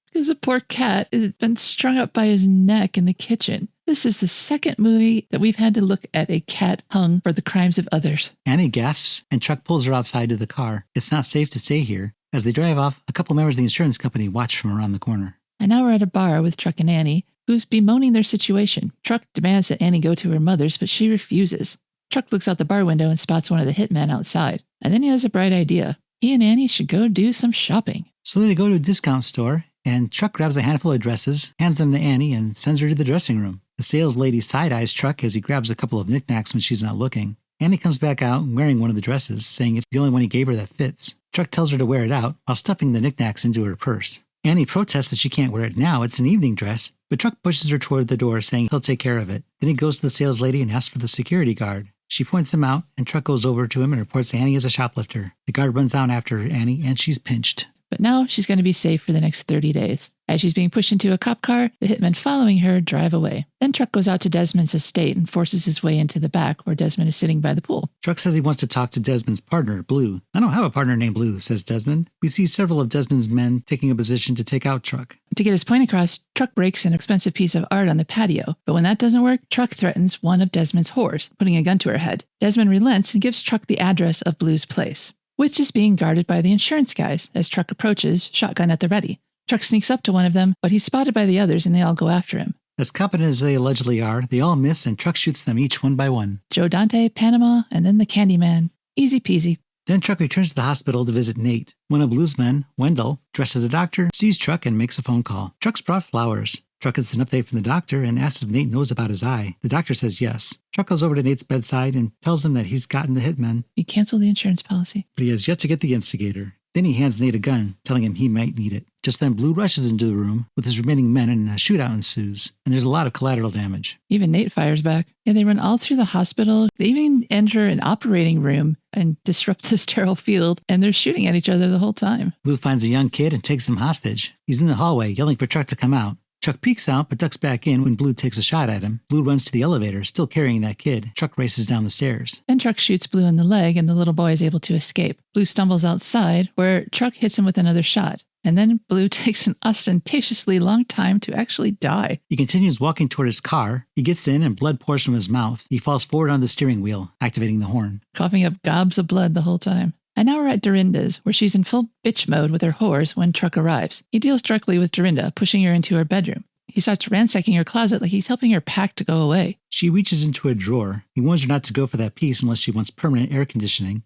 Because the poor cat has been strung up by his neck in the kitchen. This is the second movie that we've had to look at a cat hung for the crimes of others. Annie gasps, and Truck pulls her outside to the car. It's not safe to stay here. As they drive off, a couple members of the insurance company watch from around the corner. And now we're at a bar with Truck and Annie, who's bemoaning their situation. Truck demands that Annie go to her mother's, but she refuses. Truck looks out the bar window and spots one of the hitmen outside. And then he has a bright idea. He and Annie should go do some shopping. So they go to a discount store, and Truck grabs a handful of dresses, hands them to Annie, and sends her to the dressing room. The sales lady side-eyes Truck as he grabs a couple of knickknacks when she's not looking. Annie comes back out wearing one of the dresses, saying it's the only one he gave her that fits. Truck tells her to wear it out while stuffing the knickknacks into her purse. Annie protests that she can't wear it now, it's an evening dress, but Truck pushes her toward the door, saying he'll take care of it. Then he goes to the sales lady and asks for the security guard. She points him out, and Truck goes over to him and reports Annie as a shoplifter. The guard runs out after Annie, and she's pinched. But now she's going to be safe for the next 30 days. As she's being pushed into a cop car, the hitmen following her drive away. Then Truck goes out to Desmond's estate and forces his way into the back where Desmond is sitting by the pool. Truck says he wants to talk to Desmond's partner, Blue. "I don't have a partner named Blue," says Desmond. We see several of Desmond's men taking a position to take out Truck. To get his point across, Truck breaks an expensive piece of art on the patio. But when that doesn't work, Truck threatens one of Desmond's whores, putting a gun to her head. Desmond relents and gives Truck the address of Blue's place, which is being guarded by the insurance guys as Truck approaches, shotgun at the ready. Truck sneaks up to one of them, but he's spotted by the others and they all go after him. As competent as they allegedly are, they all miss and Truck shoots them each one by one. Joe Dante, Panama, and then the Candyman. Easy peasy. Then Truck returns to the hospital to visit Nate. One of Blue's men, Wendell, dressed as a doctor, sees Truck and makes a phone call. Truck's brought flowers. Truck gets an update from the doctor and asks if Nate knows about his eye. The doctor says yes. Truck goes over to Nate's bedside and tells him that he's gotten the hitmen. He canceled the insurance policy. But he has yet to get the instigator. Then he hands Nate a gun, telling him he might need it. Just then Blue rushes into the room with his remaining men and a shootout ensues. And there's a lot of collateral damage. Even Nate fires back. Yeah, they run all through the hospital. They even enter an operating room and disrupt the sterile field. And they're shooting at each other the whole time. Blue finds a young kid and takes him hostage. He's in the hallway yelling for Truck to come out. Truck peeks out but ducks back in when Blue takes a shot at him. Blue runs to the elevator, still carrying that kid. Truck races down the stairs. Then Truck shoots Blue in the leg and the little boy is able to escape. Blue stumbles outside where Truck hits him with another shot. And then Blue takes an ostentatiously long time to actually die. He continues walking toward his car. He gets in and blood pours from his mouth. He falls forward on the steering wheel, activating the horn. Coughing up gobs of blood the whole time. And now we're at Dorinda's, where she's in full bitch mode with her whores when Truck arrives. He deals directly with Dorinda, pushing her into her bedroom. He starts ransacking her closet like he's helping her pack to go away. She reaches into a drawer. He warns her not to go for that piece unless she wants permanent air conditioning.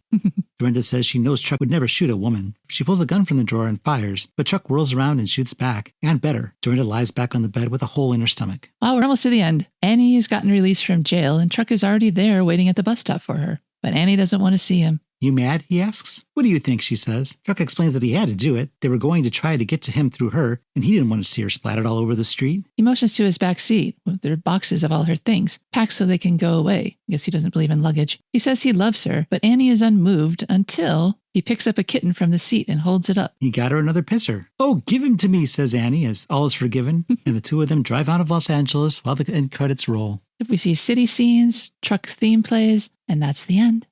Dorinda says she knows Chuck would never shoot a woman. She pulls a gun from the drawer and fires, but Chuck whirls around and shoots back. And better, Dorinda lies back on the bed with a hole in her stomach. Wow, we're almost to the end. Annie has gotten released from jail and Chuck is already there waiting at the bus stop for her. But Annie doesn't want to see him. You mad? He asks. What do you think? She says. Chuck explains that he had to do it. They were going to try to get to him through her, and he didn't want to see her splattered all over the street. He motions to his back seat with their boxes of all her things, packed so they can go away. I guess he doesn't believe in luggage. He says he loves her, but Annie is unmoved until he picks up a kitten from the seat and holds it up. He got her another pisser. Oh, give him to me, says Annie, as all is forgiven, and the two of them drive out of Los Angeles while the end credits roll. If we see city scenes, Truck's theme plays, and that's the end.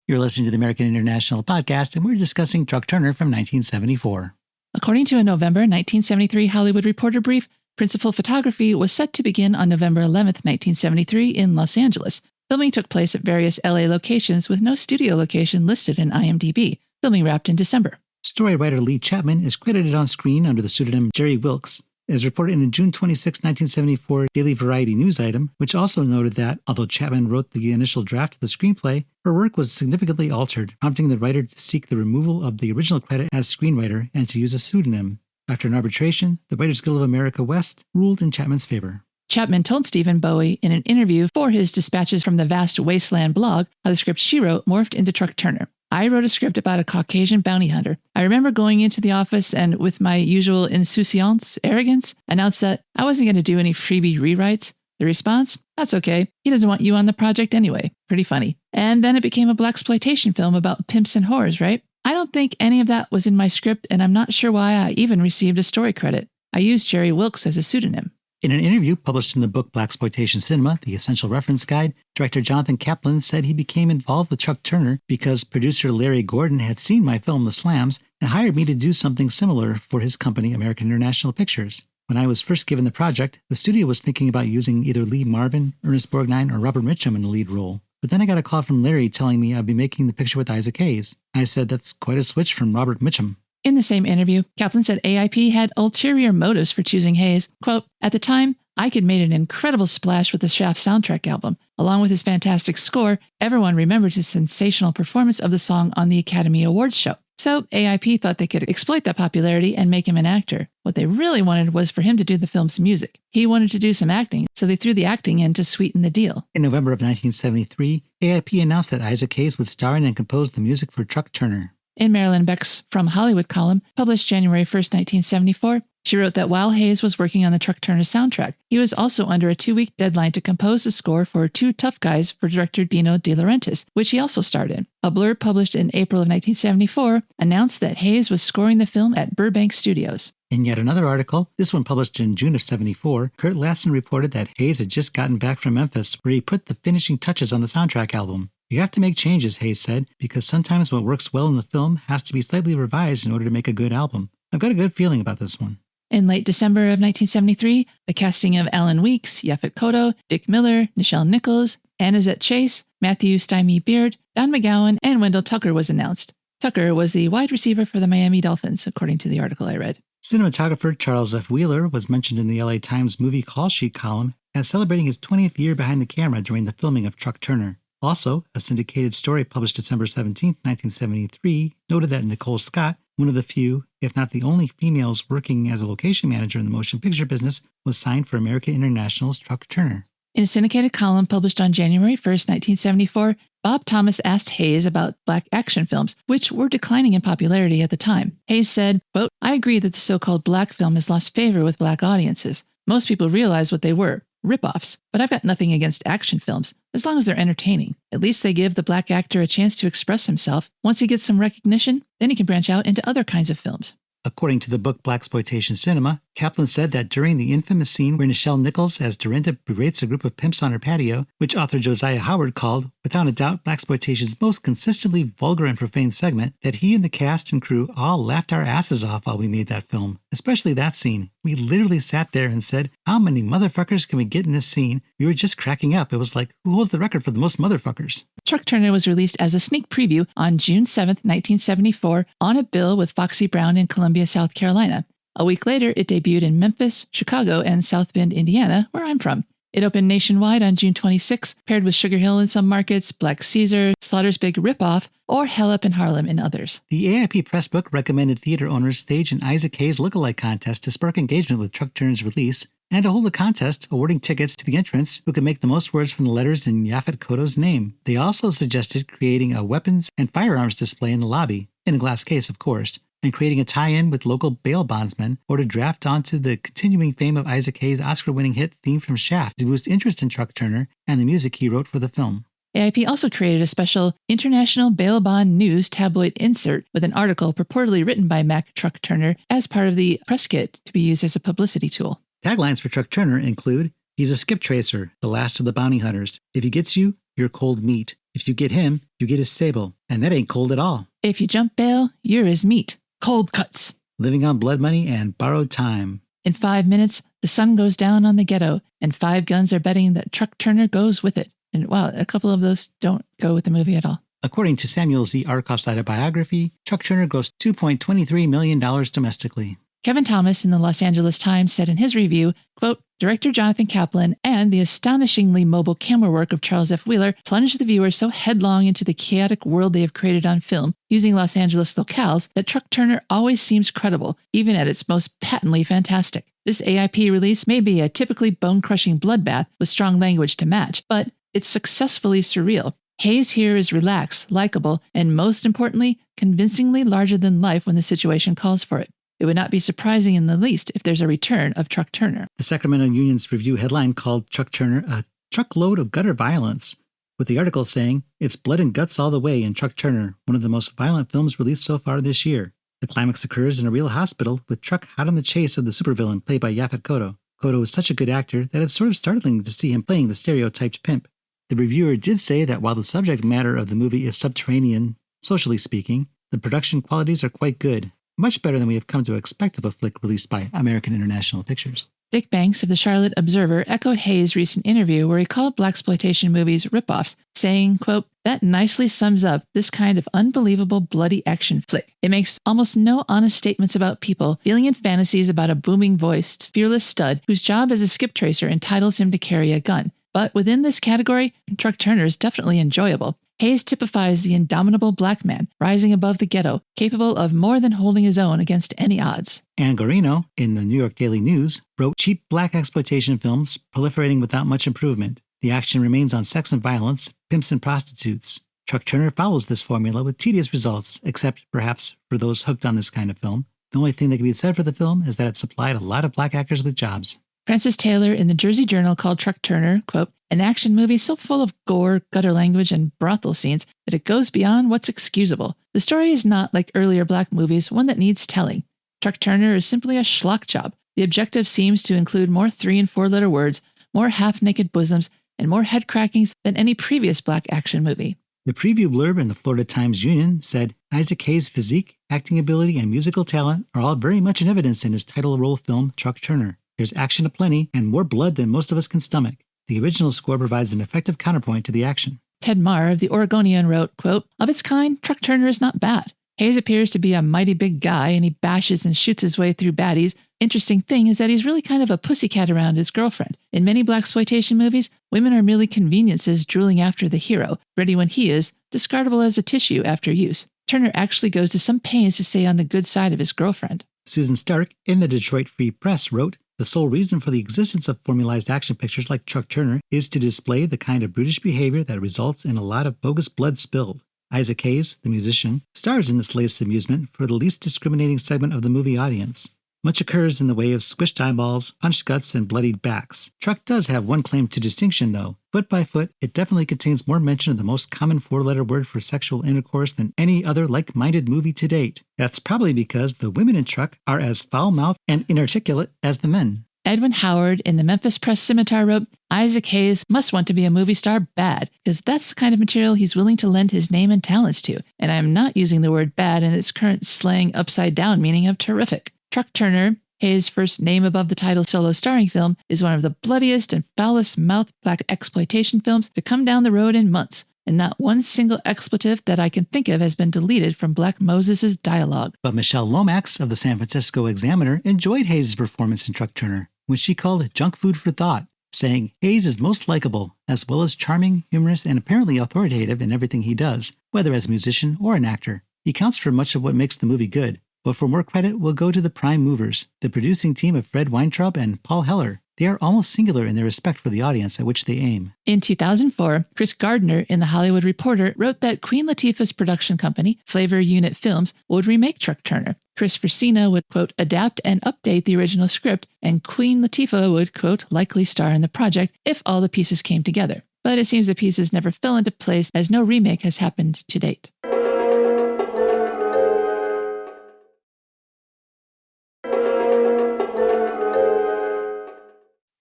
You're listening to the American International Podcast, and we're discussing Truck Turner from 1974. According to a November 1973 Hollywood Reporter brief, principal photography was set to begin on November 11th, 1973 in Los Angeles. Filming took place at various LA locations with no studio location listed in IMDb. Filming wrapped in December. Story writer Lee Chapman is credited on screen under the pseudonym Jerry Wilkes. As reported in a June 26, 1974 Daily Variety news item, which also noted that, although Chapman wrote the initial draft of the screenplay, her work was significantly altered, prompting the writer to seek the removal of the original credit as screenwriter and to use a pseudonym. After an arbitration, the Writers Guild of America West ruled in Chapman's favor. Chapman told Stephen Bowie in an interview for his Dispatches from the Vast Wasteland blog how the script she wrote morphed into Truck Turner. I wrote a script about a Caucasian bounty hunter. I remember going into the office and, with my usual insouciance, arrogance, announced that I wasn't going to do any freebie rewrites. The response? That's okay. He doesn't want you on the project anyway. Pretty funny. And then it became a blaxploitation film about pimps and whores, right? I don't think any of that was in my script, and I'm not sure why I even received a story credit. I used Jerry Wilkes as a pseudonym. In an interview published in the book Blaxploitation Cinema, the Essential Reference Guide, director Jonathan Kaplan said he became involved with Truck Turner because producer Larry Gordon had seen my film The Slams and hired me to do something similar for his company, American International Pictures. When I was first given the project, the studio was thinking about using either Lee Marvin, Ernest Borgnine, or Robert Mitchum in the lead role. But then I got a call from Larry telling me I'd be making the picture with Isaac Hayes. I said that's quite a switch from Robert Mitchum. In the same interview, Kaplan said AIP had ulterior motives for choosing Hayes. Quote, at the time, Ike had made an incredible splash with the Shaft soundtrack album. Along with his fantastic score, everyone remembered his sensational performance of the song on the Academy Awards show. So AIP thought they could exploit that popularity and make him an actor. What they really wanted was for him to do the film's music. He wanted to do some acting, so they threw the acting in to sweeten the deal. In November of 1973, AIP announced that Isaac Hayes would star in and compose the music for Truck Turner. In Marilyn Beck's From Hollywood column, published January 1st, 1974, she wrote that while Hayes was working on the Truck Turner soundtrack, he was also under a 2-week deadline to compose the score for Two Tough Guys for director Dino De Laurentiis, which he also starred in. A blurb published in April of 1974 announced that Hayes was scoring the film at Burbank Studios. In yet another article, this one published in June of 74, Kurt Lassen reported that Hayes had just gotten back from Memphis where he put the finishing touches on the soundtrack album. You have to make changes, Hayes said, because sometimes what works well in the film has to be slightly revised in order to make a good album. I've got a good feeling about this one. In late December of 1973, the casting of Allin Weeks, Yaphet Kotto, Dick Miller, Nichelle Nichols, Annazette Chase, Matthew Stymie Beard, Don McGowan, and Wendell Tucker was announced. Tucker was the wide receiver for the Miami Dolphins, according to the article I read. Cinematographer Charles F. Wheeler was mentioned in the LA Times movie call sheet column as celebrating his 20th year behind the camera during the filming of Truck Turner. Also, a syndicated story published December 17, 1973, noted that Nicole Scott, one of the few, if not the only females working as a location manager in the motion picture business, was signed for American International's Truck Turner. In a syndicated column published on January 1st, 1974, Bob Thomas asked Hayes about black action films, which were declining in popularity at the time. Hayes said, quote, I agree that the so-called black film has lost favor with black audiences. Most people realize what they were, rip-offs, but I've got nothing against action films, as long as they're entertaining. At least they give the black actor a chance to express himself. Once he gets some recognition, then he can branch out into other kinds of films. According to the book Blaxploitation Cinema, Kaplan said that during the infamous scene where Nichelle Nichols as Dorinda berates a group of pimps on her patio, which author Josiah Howard called, without a doubt, Blaxploitation's most consistently vulgar and profane segment, that he and the cast and crew all laughed our asses off while we made that film. especially that scene. We literally sat there and said, how many motherfuckers can we get in this scene? We were just cracking up. It was like, who holds the record for the most motherfuckers? Truck Turner was released as a sneak preview on June 7th, 1974, on a bill with Foxy Brown in Columbia, South Carolina. A week later, it debuted in Memphis, Chicago, and South Bend, Indiana, where I'm from. It opened nationwide on June 26, paired with Sugar Hill in some markets, Black Caesar, Slaughter's Big Ripoff, or Hell Up in Harlem in others. The AIP Press Book recommended theater owners stage an Isaac Hayes lookalike contest to spark engagement with Truck Turner's release, and to hold a contest awarding tickets to the entrants who could make the most words from the letters in Yaphet Kotto's name. They also suggested creating a weapons and firearms display in the lobby, in a glass case of course, and creating a tie-in with local bail bondsmen, or to draft onto the continuing fame of Isaac Hayes' Oscar-winning hit theme from Shaft to boost interest in Truck Turner and the music he wrote for the film. AIP also created a special International Bail Bond News tabloid insert with an article purportedly written by Mack Truck Turner as part of the press kit to be used as a publicity tool. Taglines for Truck Turner include, he's a skip tracer, the last of the bounty hunters. If he gets you, you're cold meat. If you get him, you get his stable. And that ain't cold at all. If you jump bail, you're his meat. Cold cuts. Living on blood money and borrowed time. In 5 minutes, the sun goes down on the ghetto, and 5 guns are betting that Truck Turner goes with it. And wow, a couple of those don't go with the movie at all. According to Samuel Z. Arkoff's autobiography, Truck Turner grossed $2.23 million domestically. Kevin Thomas in the Los Angeles Times said in his review, quote, Director Jonathan Kaplan and the astonishingly mobile camera work of Charles F. Wheeler plunged the viewer so headlong into the chaotic world they have created on film, using Los Angeles locales, that Truck Turner always seems credible, even at its most patently fantastic. This AIP release may be a typically bone-crushing bloodbath with strong language to match, but it's successfully surreal. Hayes here is relaxed, likable, and most importantly, convincingly larger than life when the situation calls for it. It would not be surprising in the least if there's a return of Truck Turner. The Sacramento Union's review headline called Truck Turner a truckload of gutter violence, with the article saying, it's blood and guts all the way in Truck Turner, one of the most violent films released so far this year. The climax occurs in a real hospital, with Truck hot on the chase of the supervillain played by Yaphet Kotto. Kotto is such a good actor that it's sort of startling to see him playing the stereotyped pimp. The reviewer did say that while the subject matter of the movie is subterranean, socially speaking, the production qualities are quite good. Much better than we have come to expect of a flick released by American International Pictures. Dick Banks of the Charlotte Observer echoed Hayes' recent interview where he called blaxploitation movies ripoffs, saying, quote, that nicely sums up this kind of unbelievable bloody action flick. It makes almost no honest statements about people dealing in fantasies about a booming-voiced, fearless stud whose job as a skip tracer entitles him to carry a gun. But within this category, Truck Turner is definitely enjoyable. Hayes typifies the indomitable black man, rising above the ghetto, capable of more than holding his own against any odds. Ann Gorino, in the New York Daily News, wrote, cheap black exploitation films proliferating without much improvement. The action remains on sex and violence, pimps and prostitutes. Truck Turner follows this formula with tedious results, except, perhaps, for those hooked on this kind of film. The only thing that can be said for the film is that it supplied a lot of black actors with jobs. Francis Taylor in the Jersey Journal called Truck Turner, quote, an action movie so full of gore, gutter language, and brothel scenes that it goes beyond what's excusable. The story is not, like earlier black movies, one that needs telling. Truck Turner is simply a schlock job. The objective seems to include more 3- and 4-letter words, more half-naked bosoms, and more head crackings than any previous black action movie. The preview blurb in the Florida Times-Union said, Isaac Hayes' physique, acting ability, and musical talent are all very much in evidence in his title role film, Truck Turner. There's action aplenty and more blood than most of us can stomach. The original score provides an effective counterpoint to the action. Ted Marr of the Oregonian wrote, quote, of its kind, Truck Turner is not bad. Hayes appears to be a mighty big guy and he bashes and shoots his way through baddies. Interesting thing is that he's really kind of a pussycat around his girlfriend. In many blaxploitation movies, women are merely conveniences drooling after the hero, ready when he is, discardable as a tissue after use. Turner actually goes to some pains to stay on the good side of his girlfriend. Susan Stark in the Detroit Free Press wrote, the sole reason for the existence of formalized action pictures like Truck Turner is to display the kind of brutish behavior that results in a lot of bogus blood spilled. Isaac Hayes, the musician, stars in this latest amusement for the least discriminating segment of the movie audience. Much occurs in the way of squished eyeballs, punched guts, and bloodied backs. Truck does have one claim to distinction, though. Foot by foot, it definitely contains more mention of the most common 4-letter word for sexual intercourse than any other like-minded movie to date. That's probably because the women in Truck are as foul-mouthed and inarticulate as the men. Edwin Howard in the Memphis Press Scimitar wrote, Isaac Hayes must want to be a movie star bad, because that's the kind of material he's willing to lend his name and talents to. And I am not using the word bad in its current slang upside-down meaning of terrific. Truck Turner, Hayes' first name above the title solo starring film, is one of the bloodiest and foulest mouth black exploitation films to come down the road in months, and not one single expletive that I can think of has been deleted from Black Moses' dialogue. But Michelle Lomax of the San Francisco Examiner enjoyed Hayes' performance in Truck Turner, which she called junk food for thought, saying Hayes is most likable, as well as charming, humorous, and apparently authoritative in everything he does, whether as a musician or an actor. He counts for much of what makes the movie good, but for more credit will go to the prime movers, the producing team of Fred Weintraub and Paul Heller. They are almost singular in their respect for the audience at which they aim. In 2004, Chris Gardner in The Hollywood Reporter wrote that Queen Latifah's production company, Flavor Unit Films, would remake Truck Turner. Chris Frisina would, quote, adapt and update the original script, and Queen Latifah would, quote, likely star in the project if all the pieces came together. But it seems the pieces never fell into place as no remake has happened to date.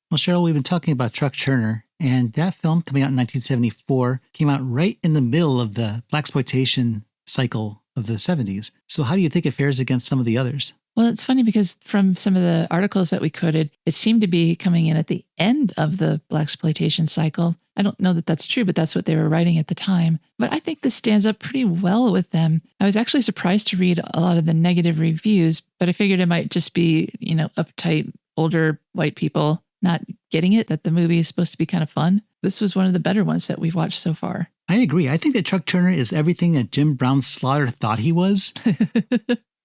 Well, Cheryl, we've been talking about Truck Turner, and that film, coming out in 1974, came out right in the middle of the blaxploitation cycle of the 70s. So how do you think it fares against some of the others? Well, it's funny because from some of the articles that we quoted, it seemed to be coming in at the end of the blaxploitation cycle. I don't know that that's true, but that's what they were writing at the time. But I think this stands up pretty well with them. I was actually surprised to read a lot of the negative reviews, but I figured it might just be, uptight, older white people not getting it, that the movie is supposed to be kind of fun. This was one of the better ones that we've watched so far. I agree. I think that Truck Turner is everything that Jim Brown Slaughter thought he was.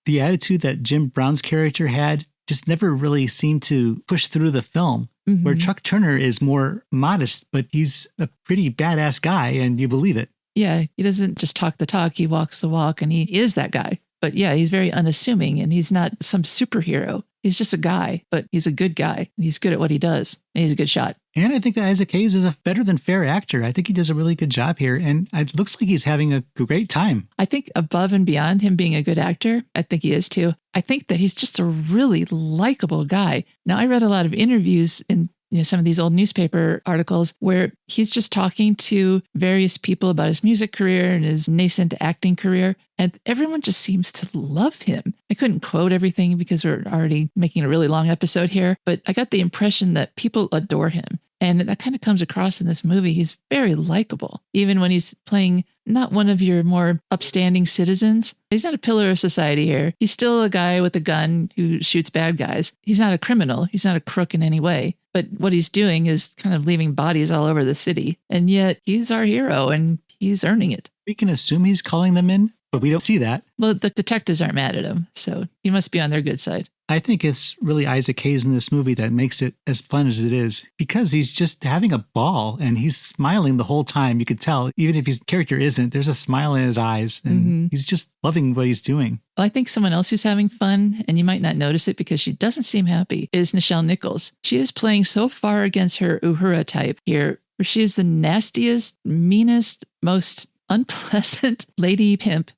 The attitude that Jim Brown's character had just never really seemed to push through the film, where Truck Turner is more modest, but he's a pretty badass guy and you believe it. Yeah, he doesn't just talk the talk, he walks the walk, and he is that guy. But yeah, he's very unassuming and he's not some superhero. He's just a guy, but he's a good guy. And he's good at what he does. And he's a good shot. And I think that Isaac Hayes is a better than fair actor. I think he does a really good job here. And it looks like he's having a great time. I think above and beyond him being a good actor, I think he is too. I think that he's just a really likable guy. Now, I read a lot of interviews in some of these old newspaper articles where he's just talking to various people about his music career and his nascent acting career. And everyone just seems to love him. I couldn't quote everything because we're already making a really long episode here, but I got the impression that people adore him. And that kind of comes across in this movie. He's very likable, even when he's playing not one of your more upstanding citizens. He's not a pillar of society here. He's still a guy with a gun who shoots bad guys. He's not a criminal. He's not a crook in any way. But what he's doing is kind of leaving bodies all over the city. And yet he's our hero and he's earning it. We can assume he's calling them in, but we don't see that. Well, the detectives aren't mad at him, so he must be on their good side. I think it's really Isaac Hayes in this movie that makes it as fun as it is, because he's just having a ball and he's smiling the whole time. You could tell, even if his character isn't, there's a smile in his eyes and he's just loving what he's doing. Well, I think someone else who's having fun, and you might not notice it because she doesn't seem happy, is Nichelle Nichols. She is playing so far against her Uhura type here, where she is the nastiest, meanest, most unpleasant lady pimp.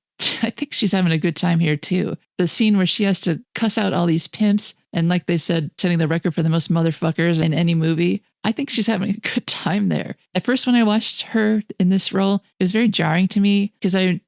I think she's having a good time here too. The scene where she has to cuss out all these pimps and, like they said, setting the record for the most motherfuckers in any movie. I think she's having a good time there. At first, when I watched her in this role, it was very jarring to me because I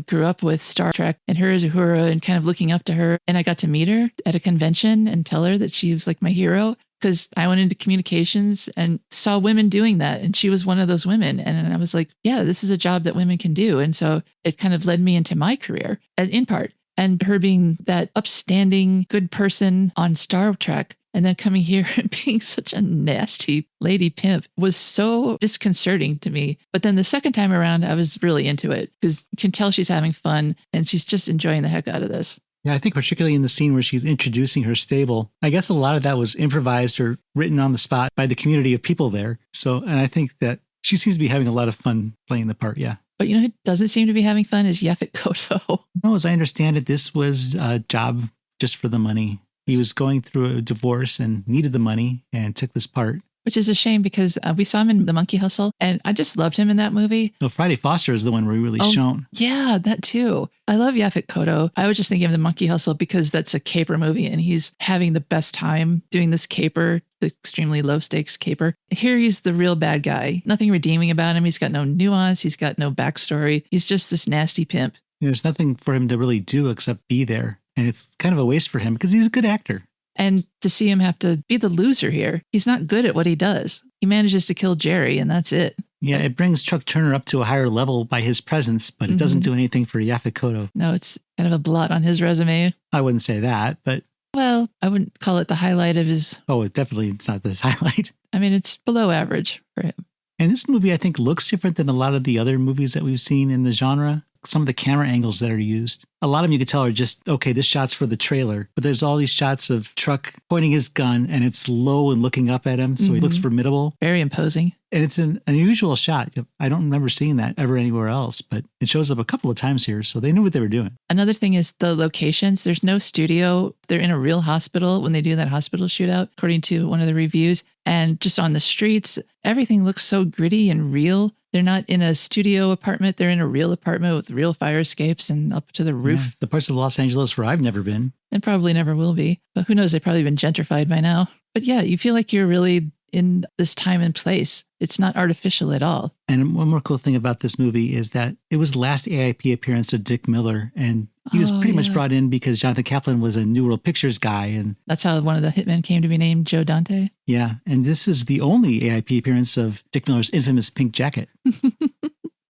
grew up with Star Trek and her as Uhura and kind of looking up to her. And I got to meet her at a convention and tell her that she was like my hero, because I went into communications and saw women doing that. And she was one of those women. And I was like, yeah, this is a job that women can do. And so it kind of led me into my career in part. And her being that upstanding, good person on Star Trek, and then coming here and being such a nasty lady pimp was so disconcerting to me. But then the second time around, I was really into it because you can tell she's having fun and she's just enjoying the heck out of this. Yeah, I think particularly in the scene where she's introducing her stable, I guess a lot of that was improvised or written on the spot by the community of people there. So, and I think that she seems to be having a lot of fun playing the part, yeah. But who doesn't seem to be having fun is Yaphet Kotto. No, as I understand it, this was a job just for the money. He was going through a divorce and needed the money and took this part. Which is a shame because we saw him in The Monkey Hustle and I just loved him in that movie. No, Friday Foster is the one where he really shone. Yeah, that too. I love Yaphet Kotto. I was just thinking of The Monkey Hustle because that's a caper movie and he's having the best time doing this caper, the extremely low stakes caper. Here he's the real bad guy. Nothing redeeming about him. He's got no nuance. He's got no backstory. He's just this nasty pimp. There's nothing for him to really do except be there. And it's kind of a waste for him because he's a good actor. And to see him have to be the loser here, he's not good at what he does. He manages to kill Jerry, and that's it. Yeah, it brings Truck Turner up to a higher level by his presence, but it doesn't do anything for Yaphet Kotto. No, it's kind of a blot on his resume. I wouldn't say that, but... Well, I wouldn't call it the highlight of his... Oh, it's not this highlight. I mean, it's below average for him. And this movie, I think, looks different than a lot of the other movies that we've seen in the genre. Some of the camera angles that are used. A lot of them you could tell are just, okay, this shot's for the trailer. But there's all these shots of Truck pointing his gun and it's low and looking up at him. So he looks formidable. Very imposing. And it's an unusual shot. I don't remember seeing that ever anywhere else, but it shows up a couple of times here. So they knew what they were doing. Another thing is the locations. There's no studio. They're in a real hospital when they do that hospital shootout, according to one of the reviews. And just on the streets, everything looks so gritty and real. They're not in a studio apartment. They're in a real apartment with real fire escapes and up to the roof. Yeah, the parts of Los Angeles where I've never been. And probably never will be. But who knows? They've probably been gentrified by now. But yeah, you feel like you're really in this time and place. It's not artificial at all. And one more cool thing about this movie is that it was the last AIP appearance of Dick Miller. And he was pretty much brought in because Jonathan Kaplan was a New World Pictures guy. And that's how one of the hitmen came to be named Joe Dante. Yeah. And this is the only AIP appearance of Dick Miller's infamous pink jacket.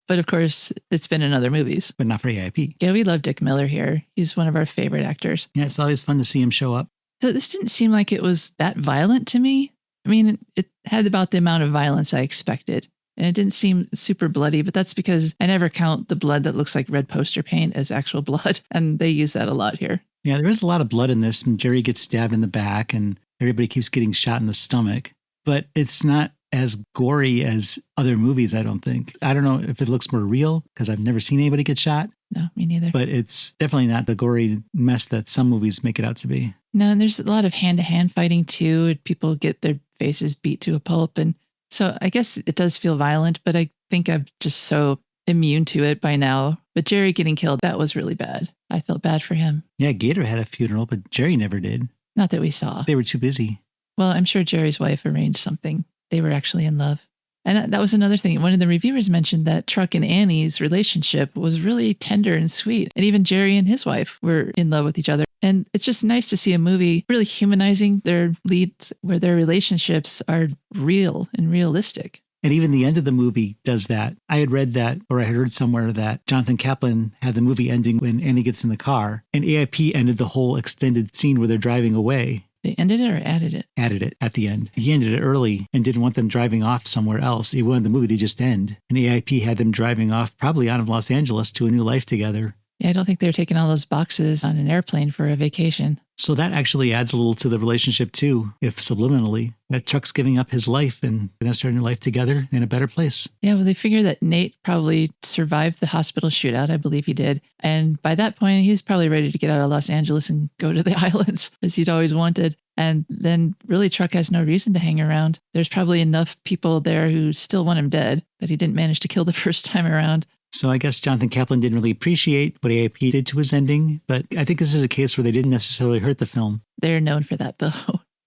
But of course, it's been in other movies. But not for AIP. Yeah, we love Dick Miller here. He's one of our favorite actors. Yeah, it's always fun to see him show up. So this didn't seem like it was that violent to me. I mean, it had about the amount of violence I expected. And it didn't seem super bloody, but that's because I never count the blood that looks like red poster paint as actual blood. And they use that a lot here. Yeah, there is a lot of blood in this. And Jerry gets stabbed in the back and everybody keeps getting shot in the stomach. But it's not as gory as other movies, I don't think. I don't know if it looks more real because I've never seen anybody get shot. No, me neither. But it's definitely not the gory mess that some movies make it out to be. No, and there's a lot of hand-to-hand fighting too. People get their faces beat to a pulp. And so I guess it does feel violent, but I think I'm just so immune to it by now. But Jerry getting killed, that was really bad. I felt bad for him. Yeah, Gator had a funeral, but Jerry never did. Not that we saw. They were too busy. Well, I'm sure Jerry's wife arranged something. They were actually in love. And that was another thing. One of the reviewers mentioned that Truck and Annie's relationship was really tender and sweet. And even Jerry and his wife were in love with each other. And it's just nice to see a movie really humanizing their leads, where their relationships are real and realistic. And even the end of the movie does that. I had read that, or I had heard somewhere that Jonathan Kaplan had the movie ending when Annie gets in the car. And AIP ended the whole extended scene where they're driving away. They ended it or added it? Added it at the end. He ended it early and didn't want them driving off somewhere else. He wanted the movie to just end. And AIP had them driving off probably out of Los Angeles to a new life together. Yeah, I don't think they're taking all those boxes on an airplane for a vacation. So that actually adds a little to the relationship too, if subliminally, that Chuck's giving up his life and gonna start a new life together in a better place. Yeah, well, they figure that Nate probably survived the hospital shootout. I believe he did. And by that point, he's probably ready to get out of Los Angeles and go to the islands, as he'd always wanted. And then really Truck has no reason to hang around. There's probably enough people there who still want him dead that he didn't manage to kill the first time around. So I guess Jonathan Kaplan didn't really appreciate what AIP did to his ending, but I think this is a case where they didn't necessarily hurt the film. They're known for that, though.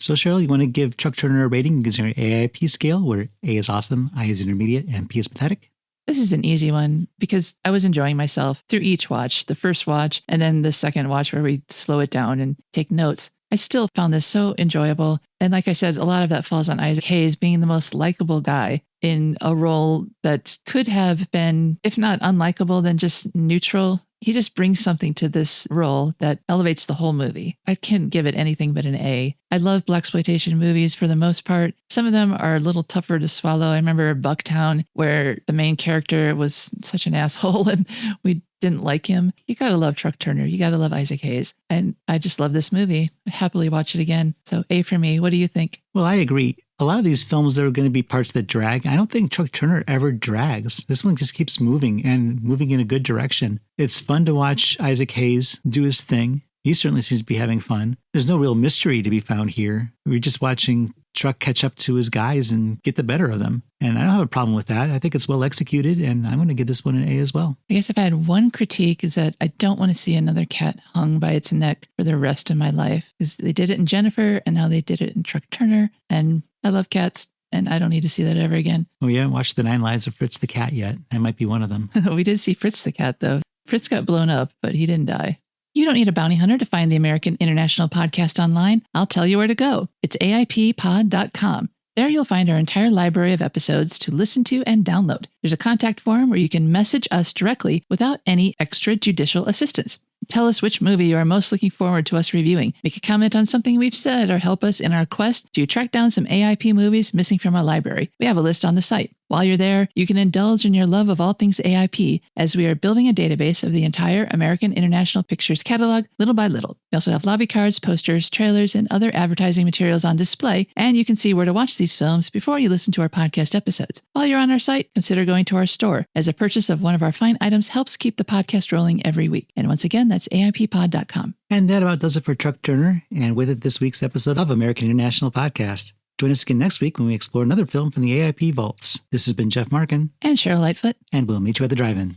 So Cheryl, you want to give Truck Turner a rating using your AIP scale, where A is awesome, I is intermediate, and P is pathetic? This is an easy one because I was enjoying myself through each watch, the first watch, and then the second watch where we slow it down and take notes. I still found this so enjoyable. And like I said, a lot of that falls on Isaac Hayes being the most likable guy in a role that could have been, if not unlikable, then just neutral. He just brings something to this role that elevates the whole movie. I can't give it anything but an A. I love blaxploitation movies for the most part. Some of them are a little tougher to swallow. I remember Bucktown, where the main character was such an asshole and we didn't like him. You gotta love Truck Turner. You gotta love Isaac Hayes. And I just love this movie. I'd happily watch it again. So A for me. What do you think? Well, I agree. A lot of these films, there are going to be parts that drag. I don't think Truck Turner ever drags. This one just keeps moving and moving in a good direction. It's fun to watch Isaac Hayes do his thing. He certainly seems to be having fun. There's no real mystery to be found here. We're just watching Truck catch up to his guys and get the better of them. And I don't have a problem with that. I think it's well executed, and I'm going to give this one an A as well. I guess if I had one critique is that I don't want to see another cat hung by its neck for the rest of my life. Because they did it in Jennifer, and now they did it in Truck Turner. And I love cats, and I don't need to see that ever again. Oh, you haven't watched The 9 Lives of Fritz the Cat yet. That might be one of them. We did see Fritz the cat, though. Fritz got blown up, but he didn't die. You don't need a bounty hunter to find the American International Podcast online. I'll tell you where to go. It's AIPpod.com. There you'll find our entire library of episodes to listen to and download. There's a contact form where you can message us directly without any extrajudicial assistance. Tell us which movie you are most looking forward to us reviewing. Make a comment on something we've said or help us in our quest to track down some AIP movies missing from our library. We have a list on the site. While you're there, you can indulge in your love of all things AIP as we are building a database of the entire American International Pictures catalog little by little. We also have lobby cards, posters, trailers, and other advertising materials on display, and you can see where to watch these films before you listen to our podcast episodes. While you're on our site, consider going to our store, as a purchase of one of our fine items helps keep the podcast rolling every week. And once again, that's AIPpod.com. And that about does it for Truck Turner, and with it this week's episode of American International Podcast. Join us again next week when we explore another film from the AIP vaults. This has been Jeff Markin. And Cheryl Lightfoot. And we'll meet you at the drive-in.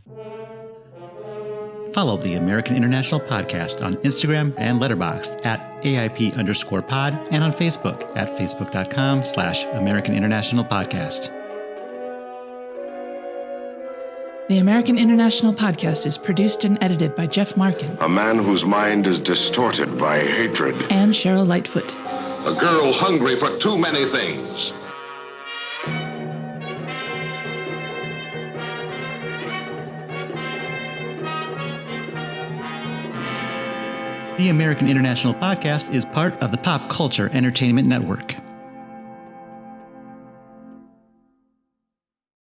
Follow the American International Podcast on Instagram and Letterboxd at AIP_pod and on Facebook at facebook.com/American International Podcast. The American International Podcast is produced and edited by Jeff Markin. A man whose mind is distorted by hatred. And Cheryl Lightfoot. A girl hungry for too many things. The American International Podcast is part of the Pop Culture Entertainment Network.